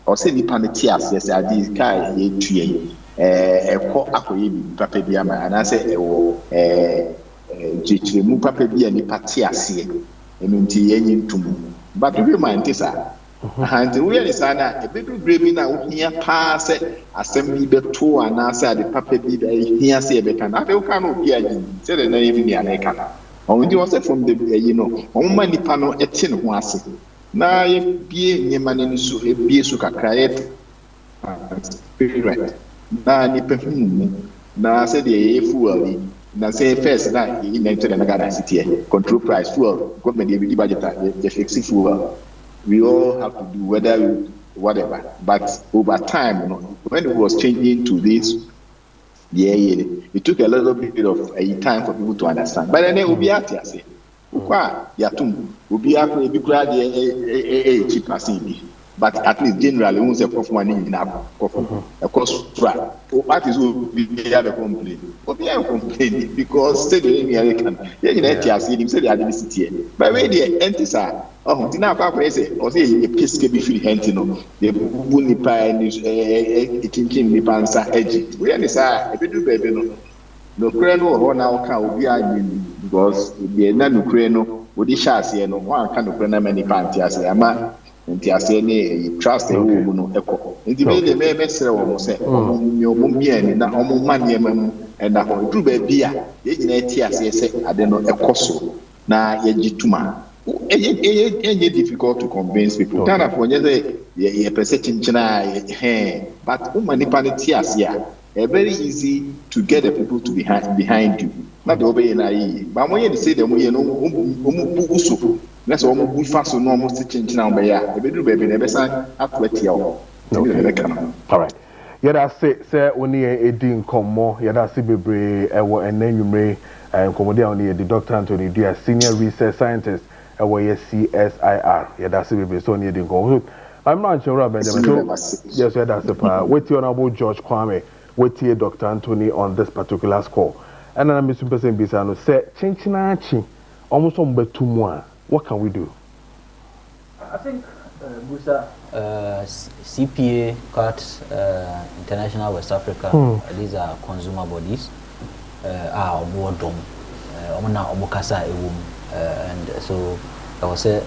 S6: or say nipa ne ti ase say adi kai ye tue ekọ akoye bi papa bi ama ana say ewo jichire mu papa bi ani pati ase enu nti yenyi ntumu but we mind this and we are sana e bedu brebi na ohia pa say asem bi beto ana say ade papa bi da hia say e be kan afi ka no bi ayi say the na even ni ana ka on di was from the on ma nipa no ete ne ho ase na ye bie nyema ne so e bie so kakra ye spirit na nipa hu na say the fuel na say first na in enter the Ghana city control price fuel government dey budget the fix fuel we all have to do whatever but over time when it was changing to this it took a little bit of time for people to understand but then obi ati ase kwa yatum obi akọ ebi kura de cheap person but at least generally we say coffee money in up coffee cost fra what is we have a complaint obi have complaint because say the American you know ati him say they are the city but when they enter sir ti na akwa say o say e piske bi free hent no the buni pa ni ekinkin ni pansa edge we any sir e be do baby no kure no ho na o ka obi anyi because the na no kure no odi sha ase no wan ka no kure na many panti ase ama nti ase ne trust e wo mu no ekọ nti be me sere wo mo se mo miani na o mo manie mam e na ho dru ba bia ye gina ti ase se ade no ekoso na ye gituma it's difficult to convince people. Tana for ye perception but very easy to get the people to behind you. Not the obey na but when you say them no let's almost fast so almost change now by ya. Be do baby never sign up to all
S1: right. Yada say only a din komo yada si bebre ewo enenwumre komodi only the Dr. Anthony Dia senior research scientist away CSIR. Yeah, that's the so near the go. I'm not sure about them. Yes, that's the with your honorable George Kwame, with your Dr. Anthony on this particular score. And then I'm Mr. President Bisano say, Chinchinachi, almost on but 2 more. What can we do?
S7: I think, Busa, CPA, CAT, International West Africa, these are consumer bodies, are more dom, Omana Omokasa Ewum. And so I was say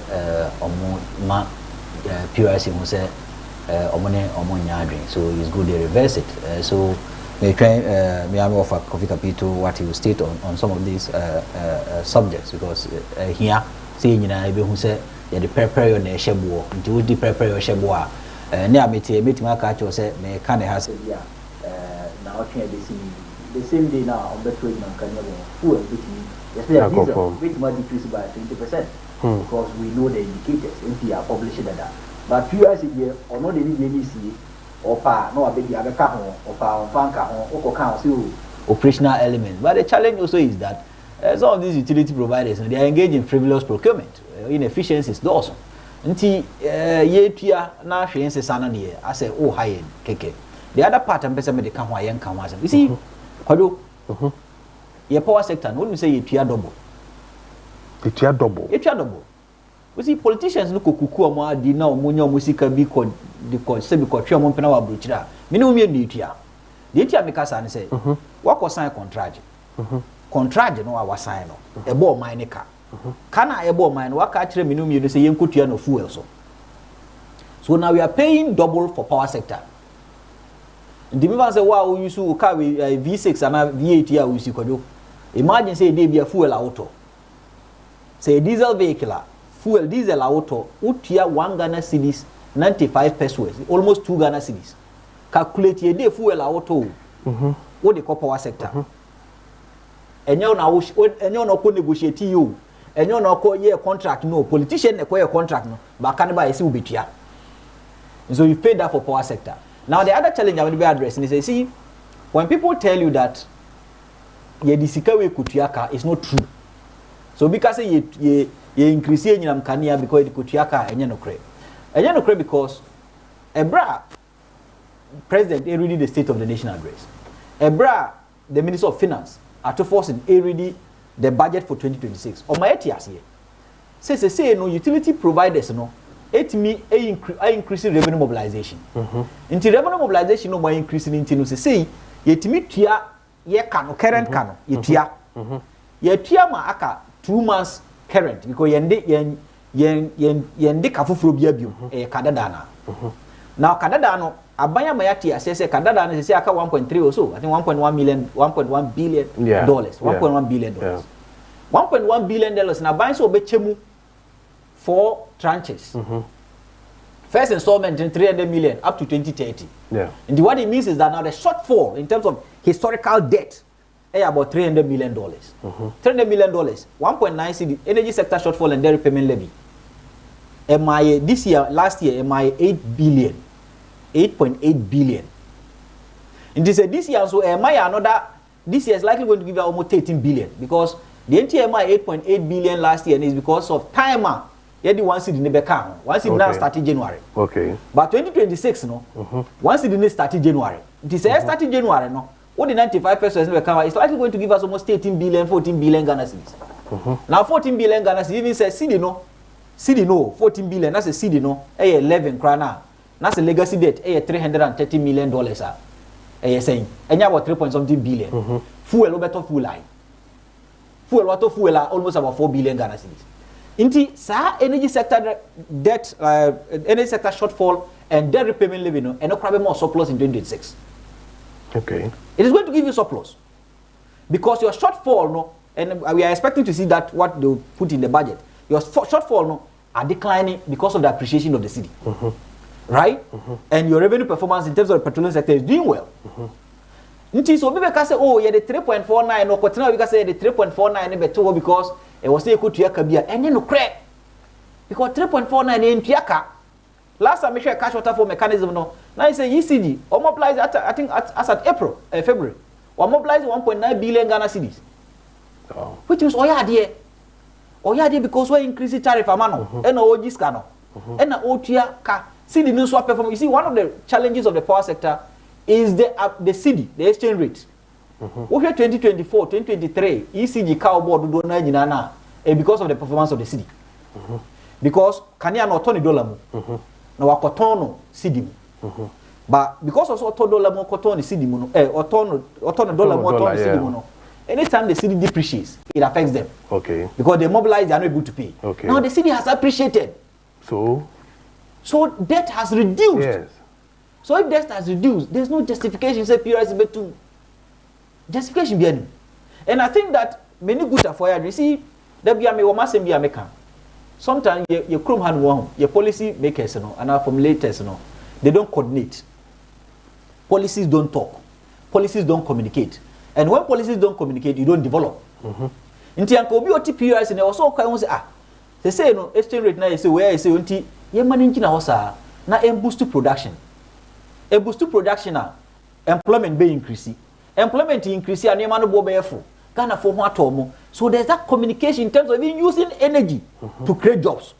S7: PRC was say omone so it's good they reverse it so may try me offer Coffee Capito what he will state on some of these subjects because here saying who say the prepare your shebo into the prepare your shebo near meet my catch or say may kind of has now the same day now on the trade man can never which might decrease by 20% because we know the indicators if they are published that. But PRC or not any see or pa no a baby or pa on fanka or council operational elements. But the challenge also is that some of these utility providers they are engaged in frivolous procurement, inefficiencies also. Until ye na she sana there I say oh high keke. The other part and person they come why you see Kojo your power sector, when we say it's double.
S1: It's double.
S7: It's double. We see politicians look kuku ama di na omunyo musika bi ko di ko se bi ko twa mo pena wa brochira. Me no me ni tia. The tia me kasa ne say, wa ko sign contract. Contract no wa sign no. E bo mine ka. Kana e bo mine wa ka kire me no me say yenkotua no fuel so. So now we are paying double for power sector. The people say, wow, you should carry V6 and V8 we see Kojo. Imagine say they be a fuel auto. Say diesel vehicle, fuel diesel auto, utia 1 Ghana cedis, 95 pesos, almost 2 Ghana cedis. Calculate your day fuel auto. What they call power sector. And you now negotiate you. And you now call your contract no. Politician acquire contract no. But can't buy a silver. So you pay that for power sector. Now the other challenge I will be addressing is, see, when people tell you that ye disikawe kutiaka is not true. So because ye increase ye mkania because the kutiaka enye no kre. Enye no kre because ebra president ready the State of the Nation address. Ebra the Minister of Finance are to force ready the budget for 2026. O my etias here. Say no utility providers no. It me increasing revenue mobilization. Into revenue mobilization no more increasing into say yet me tia ye cano current cano ye tia ma aka 2 months current because yende kafufuro bia bio kadada na now kadada no abanya ma yatia say kadada na say aka 1.3 or so I think 1.1 billion dollars 1.1 billion dollars 1.1 billion dollars na ban so obechemu 4 tranches. First installment in 300 million up to 2030. And what it means is that now the shortfall in terms of historical debt about $300 million. $300 million, 1.9 cedi, energy sector shortfall and debt repayment levy. MIA this year, last year, MIA 8 billion, 8.8 billion. And they said this year, so MIA another, this year is likely going to give almost 13 billion because the NTMI 8.8 billion last year is because of timer. You had 1 cedi in the back. 1 cedi now started January.
S1: Okay.
S7: But 2026, no, 1 cedi started January. It is started January, no. What the 95% in the account is likely going to give us almost 18 billion, 14 billion Ghana cedis. Now 14 billion Ghana cedis even says cedi no, 14 billion. That's a cedi no. 11 krana. That's a legacy debt. $330 million. Saying, and you about 3.something billion. Fuel over fuel line. Fuel almost about 4 billion Ghana cedis. Inti sa energy sector debt, energy sector shortfall and debt repayment levy no, and no problem more surplus in 2026.
S1: Okay.
S7: It is going to give you surplus because your shortfall no, and we are expecting to see that what they will put in the budget. Your shortfall no are declining because of the appreciation of the city, right? And your revenue performance in terms of the petroleum sector is doing well. Nti so people can say, oh, yeah, the 3.49 no, but now we can say the 3.49 better because it was equal to Yakabia, and then no crack because 3.49 in Tiaka. Last time I share cash waterfall mechanism no. Now I say ECG, or mobilize I think as at April, February, or mobilize 1.9 billion Ghana cedis. Oh. Which is Oyadie because we increase the tariff amano, and OG scano, and Otia ka cedi no swap perform. You see, one of the challenges of the power sector is the cedi, the exchange rate. Okay, 2024, 2023, ECG cow board do na jinana, because of the performance of the cedi. Because Kenya no $20 mo. Na wakotono cedi mu. But because also $20 mo kotono cedi mu no, $20 mo kotono cedi mu no. Anytime the cedi depreciates, it affects them.
S1: Okay.
S7: Because they mobilize, they are not able to pay.
S1: Okay.
S7: Now the cedi has appreciated.
S1: So
S7: debt has reduced.
S1: Yes.
S7: So if debt has reduced, there's no justification. Say PRS betu. Justification be any. And I think that many good are for you see, there be a me woman same be a maker. Sometimes your chrome hand one, your policy makers and our formulators they don't coordinate. Policies don't talk. Policies don't communicate. And when policies don't communicate, you don't develop. Inti anko bi oti PRS and also kwa say they say no exchange rate na you say where you say unti ye manage na hosa na boost production. A boost production na employment be increase. Employment increase and you man bo be full. Ghana for what more. So there's that communication in terms of even using energy to create jobs.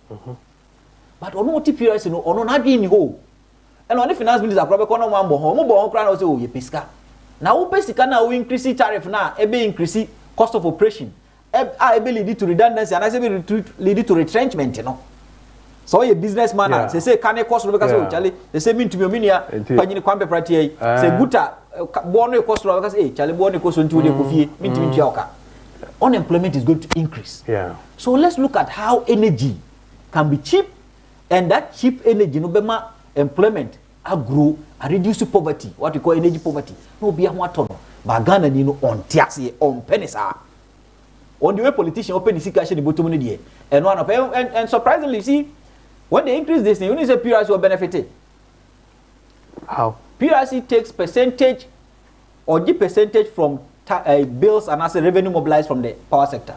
S7: But on what PRS no on not in ho. And on the finance minister probably kono one bo kra na say oh ye pesca. Now who pesca na we increase tariff na e be increase cost of operation. E be lead to redundancy and I say lead to retrenchment, you know. So a businessman say can cost because Charlie they say mean to me ominia panyini kwambe prati say guta bono cost because Charlie bono cost until the coffee mean to me unemployment is going to increase. Yeah. So let's look at how energy can be cheap and that cheap energy no bema employment grow and reduce poverty, what we call energy poverty. No be a watono but Ghana ni no on tiase on penisa. On the way politicians open the cash in the bottom of the year and one of and surprisingly see when they increase this, you need to say PRC will benefit. How? PRC takes percentage or the percentage from bills and as a revenue mobilized from the power sector.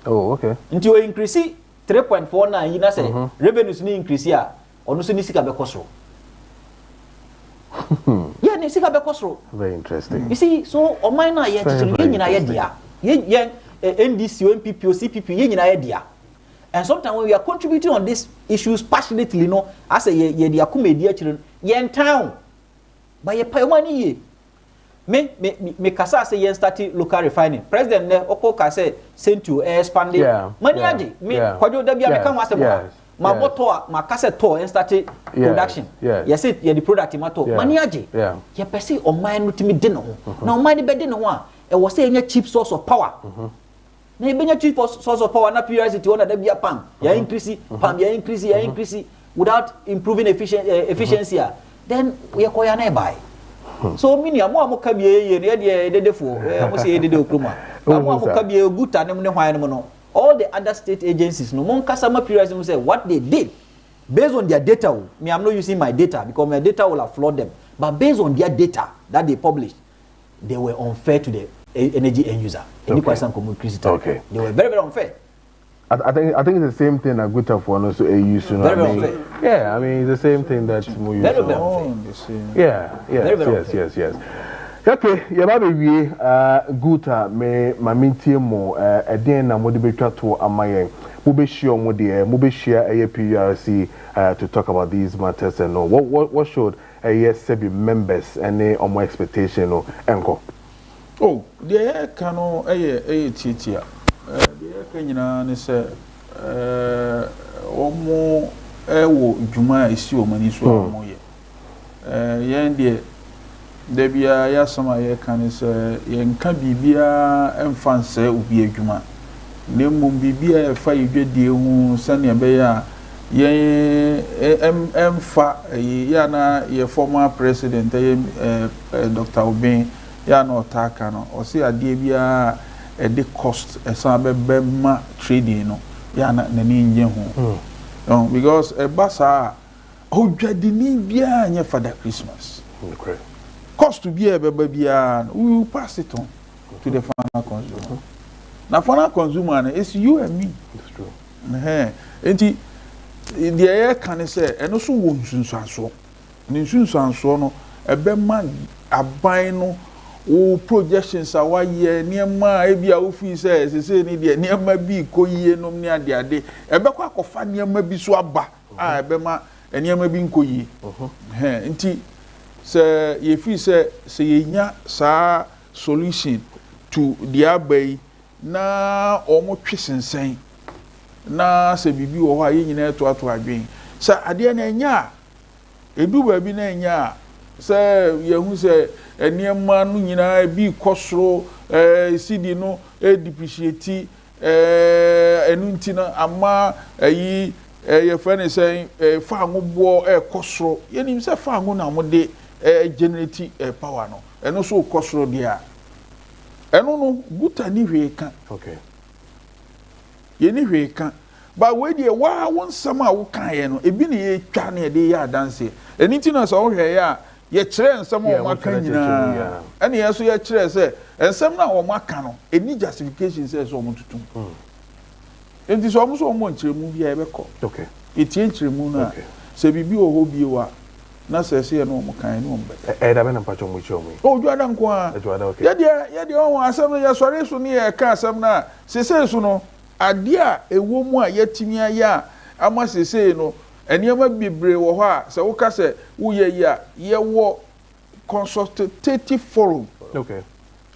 S7: Oh, okay. Until you increase 3.49, you know say revenues need increase here. Or no se nisika be kosro. Yeah, nisika be kosro. Very interesting. You see, so o mine na yet to yen na yedia. Yen NDC, MPP, CPP, yen na yedia. And sometimes when we are contributing on these issues passionately, you know, as a ye akumedi children, ye in town. But ye pay money ye. Me kasa say ye started local refining. President ne okoka say sent to expand money aje. Me Kojo Dabia me come asem wa. Ma motor ma kase to and started production. Ye say ye the product ma to money aje. Ye pese o man no timi de no ho. Na o man be de no ho a e wo say any cheap source of power. Na ibenya cheap source of power na PRC on that be a pam. Ya increase pam ya increase without improving efficiency. Then we acquire nearby. So many amo kabie ye ne de defo mo say de okroma. Amo kabie guta ne hwan no. All the other state agencies no mon kasama PRC say what they did based on their data. Me I'm not using my data because my data will have flawed them. But based on their data that they published, they were unfair to the energy end user. Any question come
S1: Okay.
S7: They were very unfair.
S1: I think it's the same thing that Guta for also a use to know.
S7: Very unfair.
S1: Yeah, I mean it's the same thing that Mu
S7: Very
S1: use.
S7: unfair.
S1: Yeah, yes. Okay, yeah, baby, Guta me mamintie mo eden na mode betwa to amayen. Mo be share mo de, mo be share PRC to talk about these matters and no. What should yes be members any or more expectation or enko?
S5: Oh, the cano titia. The Kenyana is omo ewo juma isi o mani so amoye. Yende debia ya sama ye kan is ye nka bibia emfanse obi adwuma. Ne mum bibia e fa yedwedie hu sane be ya ye emfa ya na ye former president Dr. Obin ya na otaka no o se ade bia e de cost esa be ma trading no ya na nani nye ho no because e basa odwadini bia nya for that Christmas
S1: Okay.
S5: cost to be a bia we will pass it on to the final consumer. Now final consumer is you and me.
S1: It's true.
S5: Enti the air can say and also won sunsanso ninsunsanso no ebe ma aban no o projections a wa ye niema e bia ofi say ni de niema bi koyie nom ni ade ebe kwa kofa niema bi so aba a ebe ma niema bi nkoyie enti se ye fi se ye nya sa solution to the abai na omo twisensen na se bibi wo ha ye nyina to adwen sa ade na nya edu ba bi na nya se ye hu se eniema no nyina bi kosoro cd no depreciate enu ntina ama yi ye fane say fa ngobo kosoro ye nim se fa ngo na mo de generate power no eno so kosoro dia eno no guta ni hweka
S1: Okay.
S5: ye ni hweka ba we de wa won sama wo kan ye no ebi ne ye twa ne de ya dance eni ti na so wo hwe ya ye kire nsam wo maka nyina ene ye so ye kire se nsam na wo maka no eni justification se so mo tutum enti so mo nkire mu bia e be ko
S1: Okay.
S5: etie nkire mu na se bibi wo ho bie wa na se se no mo kan no mbe
S1: Da be na pacho mo chi omo.
S5: o juada nko a
S1: Okay.
S5: ye de on asam ya sori so ne ye ka asam na se so no ade a ewo mu a yatimi aya ama se no eniema bibre wo ho a se wo ka se wo ye ya ye wo consultative forum.
S1: Okay.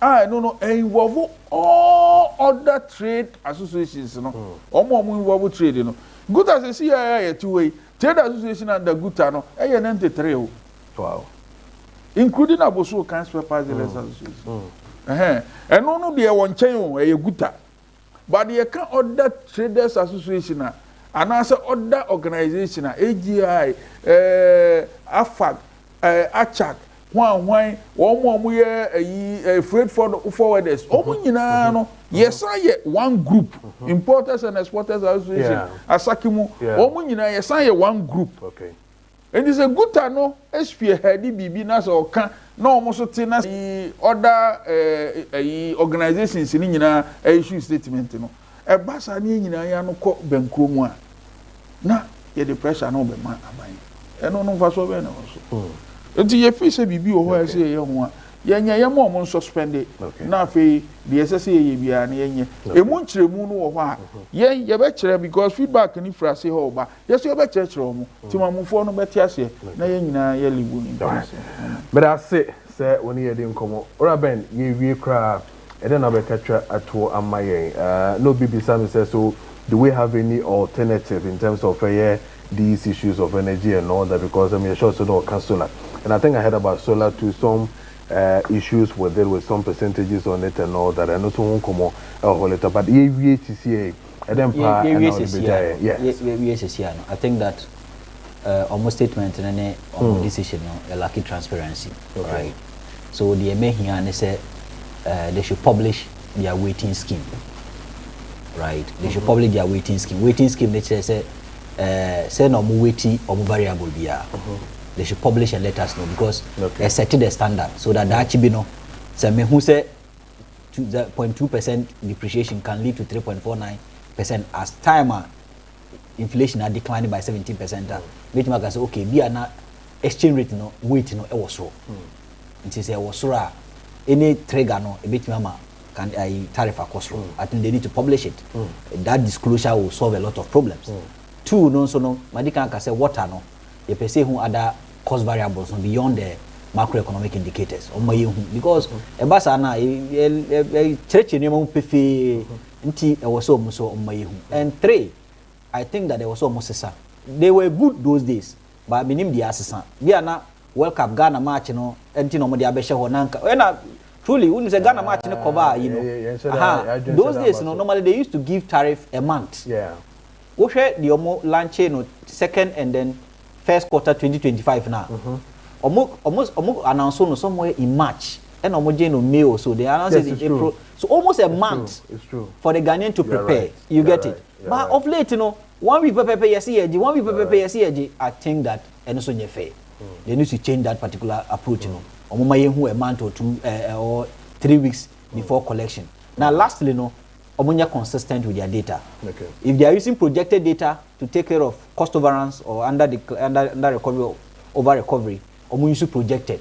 S5: No involve all other trade associations no omo involve trade no good as see ya two way trade association and the guta no 93 o.
S1: Wow.
S5: Including aboso kan spare association no de won chen o guta but the can other traders association and also other organization AGI AFAG ACHAC one ye freight forwarders nyina no yes I one group importers and exporters association asakimu nyina yes I one group.
S1: Okay.
S5: And it's a good no spearhead bibi na so ka na omo so te na other organizations ni nyina issue statement no e basa ni nyina ya no ko bankro mu a na ye the pressure na obema aban e no fa so be na so enti ye fi se bibi o ho se ye ho a ye nya ye mo suspend na fe the ss ye bia na ye nya emu nkyeremu no wo ho a ye be kyere because feedback ni fra se ho ba ye so ye be kyere omo ti mamufo no beti ase na ye nyina ye libu ni
S1: but I say when you dey nkomo ora ben ye wie kra e dey na be katwa ato amaye no bibisa me say so do we have any alternative in terms of these issues of energy and all that, because I'm sure so no solar, and I think I heard about solar too, some issues with it, with some percentages on it and all that, and also won't come on later, but EVTCA and then
S7: yes, I think that almost statement and any decision a lucky transparency, right? So the main here they say they should publish their waiting scheme, right? They should publish their waiting scheme. Waiting scheme they say no more weighty or more variable biya. They should publish and let us know, because they set the standard so that that should be no. So me who say 0.2% depreciation can lead to 3.49% as time inflation are declining by 17%. Make me say okay, be an exchange rate no weight no was so. It is a was so any trigger no a bit mama can a tariff across. I think they need to publish it. That disclosure will solve a lot of problems. Two, no, so no, Madika can say water no. You per se who other cost variables no, beyond the macroeconomic indicators. Because a basana a church in your pefe nti was so muso and three, I think that there was almost a they were good those days, but minim the assistant. We are not World Cup Ghana match, you know, and no more the Abesha Honanka. Truly, when the Ghana match in the cover, you know, those days, you know, normally they used to give tariff a month.
S1: Yeah.
S7: We share the launch, you know, second and then first quarter 2025 now. Almost announced somewhere in March and almost in May or so. They announced it in April. So almost a month for the Ghanaian to prepare. Right. You get it. But of late, you know, 1 week prepare YSEG, 1 week prepare YSEG, I think that and also fair. They need to change that particular approach, you know. A month or 2 or 3 weeks before collection. Now, lastly, you know, Omunya consistent with their data. Okay. If they are using projected data to take care of cost overruns or under recovery or over recovery, Omu use projected.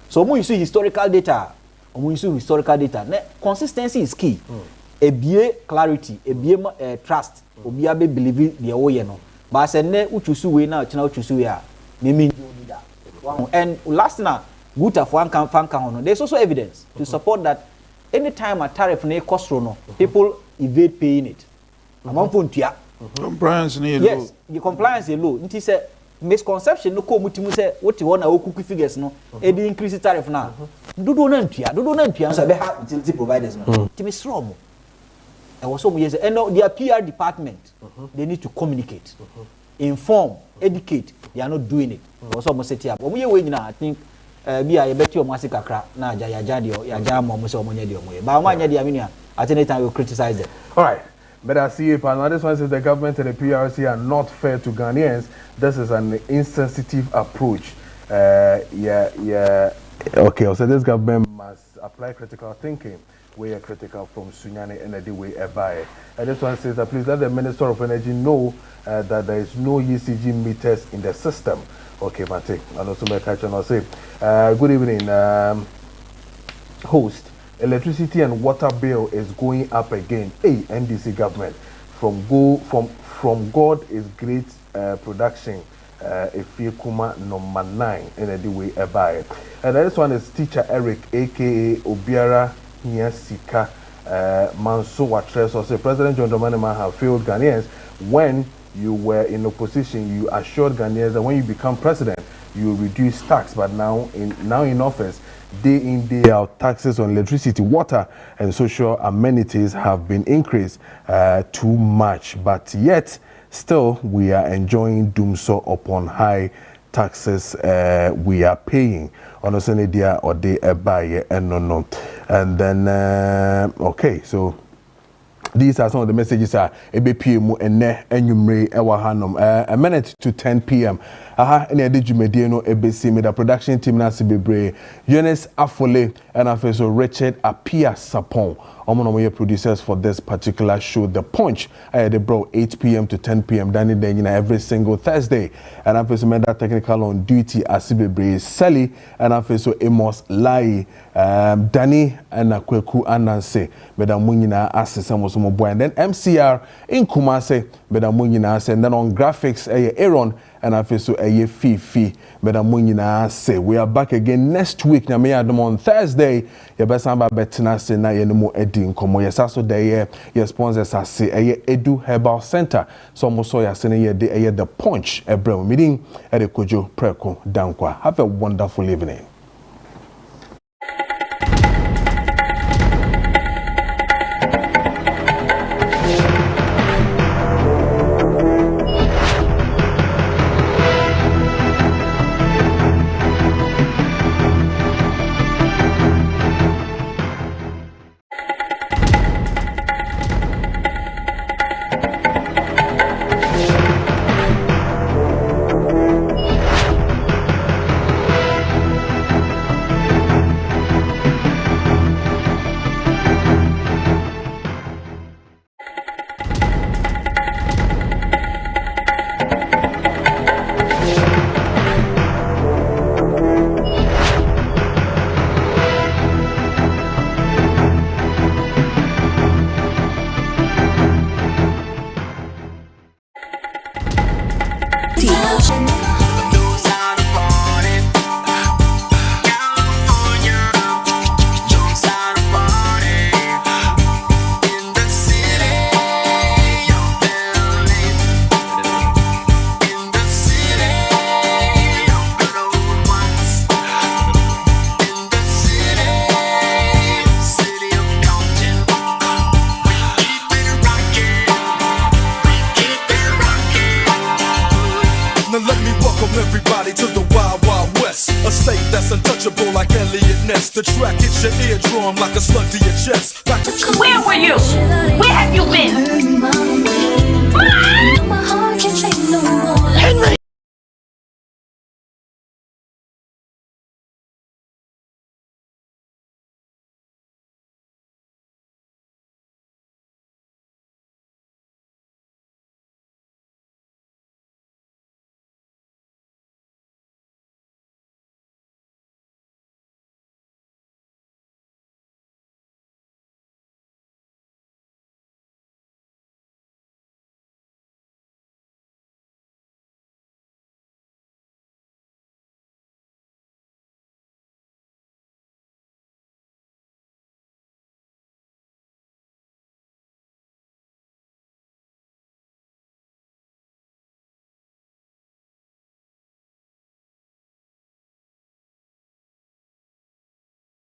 S7: So Omu use historical data. Omu use historical data. Consistency is key. A BA clarity, a BA trust. Obi abe believe the oye no. But I said ne uchusu we na uchina uchusu we a. And last na good of one can fan. There's also evidence to support that. Anytime a tariff ne cost no, people evade paying it.
S5: Compliance is low.
S7: Yes, the compliance is low. It is a misconception. No ko mutimu say what you want to okuku figures no. E dey increase the tariff now. Dodo na ntua. So be have utility providers no. Timi strong. I was so years and no their PR department. They need to communicate, inform, educate. They are not doing it. Was almost set up. Omo ye we nyina I think be a better massive kakra na ya jam mo so omonye de omoye ba omo anya de amenia at any time we criticize them.
S1: All right, but I see now this one says the government and the PRC are not fair to Ghanaians. This is an insensitive approach. Okay, so this government must apply critical thinking. We are critical from Sunyani Energy way ever. And this one says that please let the Minister of Energy know that there is no ECG meters in the system. Okay, Mate, and also my catch and say, good evening, host. Electricity and water bill is going up again. Hey, NDC government, from God is great production. If Kuma number 9 in the way ever. And this one is teacher Eric, aka Obiara Nyasika Manso Watres, or say President John Dramani have failed Ghanaians when you were in opposition. You assured Ghanaians that when you become president, you will reduce tax. But now in office, day in, day out, taxes on electricity, water, and social amenities have been increased too much. But yet, still, we are enjoying doomso upon high taxes we are paying. On Sunday, dia or day buy and no. And then, okay, so. These are some of the messages are EBPM and Enyumre Ewa Hanum. A minute to 10 p.m. Any did you mediano ABC with the production team Nancy Bebre, Eunice Afole, and also Richard Apia Sapon. Omonomoye producers for this particular show, The Punch. They brought 8 p.m. to 10 p.m. Danny Dengina every single Thursday. And I've also made that technical on duty as Bebre Sally, and I've also Amos Lai, Danny and Kweku Ananse, Madam Munina Assisamos Moboy, and then MCR in Kumase, Madam Munina, and then on graphics, Aaron. And I feel so a Fifi, Madam Munina say we are back again next week. Nyame adom on Thursday. Your best number betina say na ye no mo edi nkomo. Yes, also there your sponsors are say Edu Herbal Center. So mo so ya say ye the Punch Ebrem meeting at the Kojo Preko Dankwah. Have a wonderful evening.
S9: everybody to the Wild Wild West. A state that's untouchable like Elliot Ness. The track hits your eardrum like a slug to your chest.
S10: Where were you? Where have you been?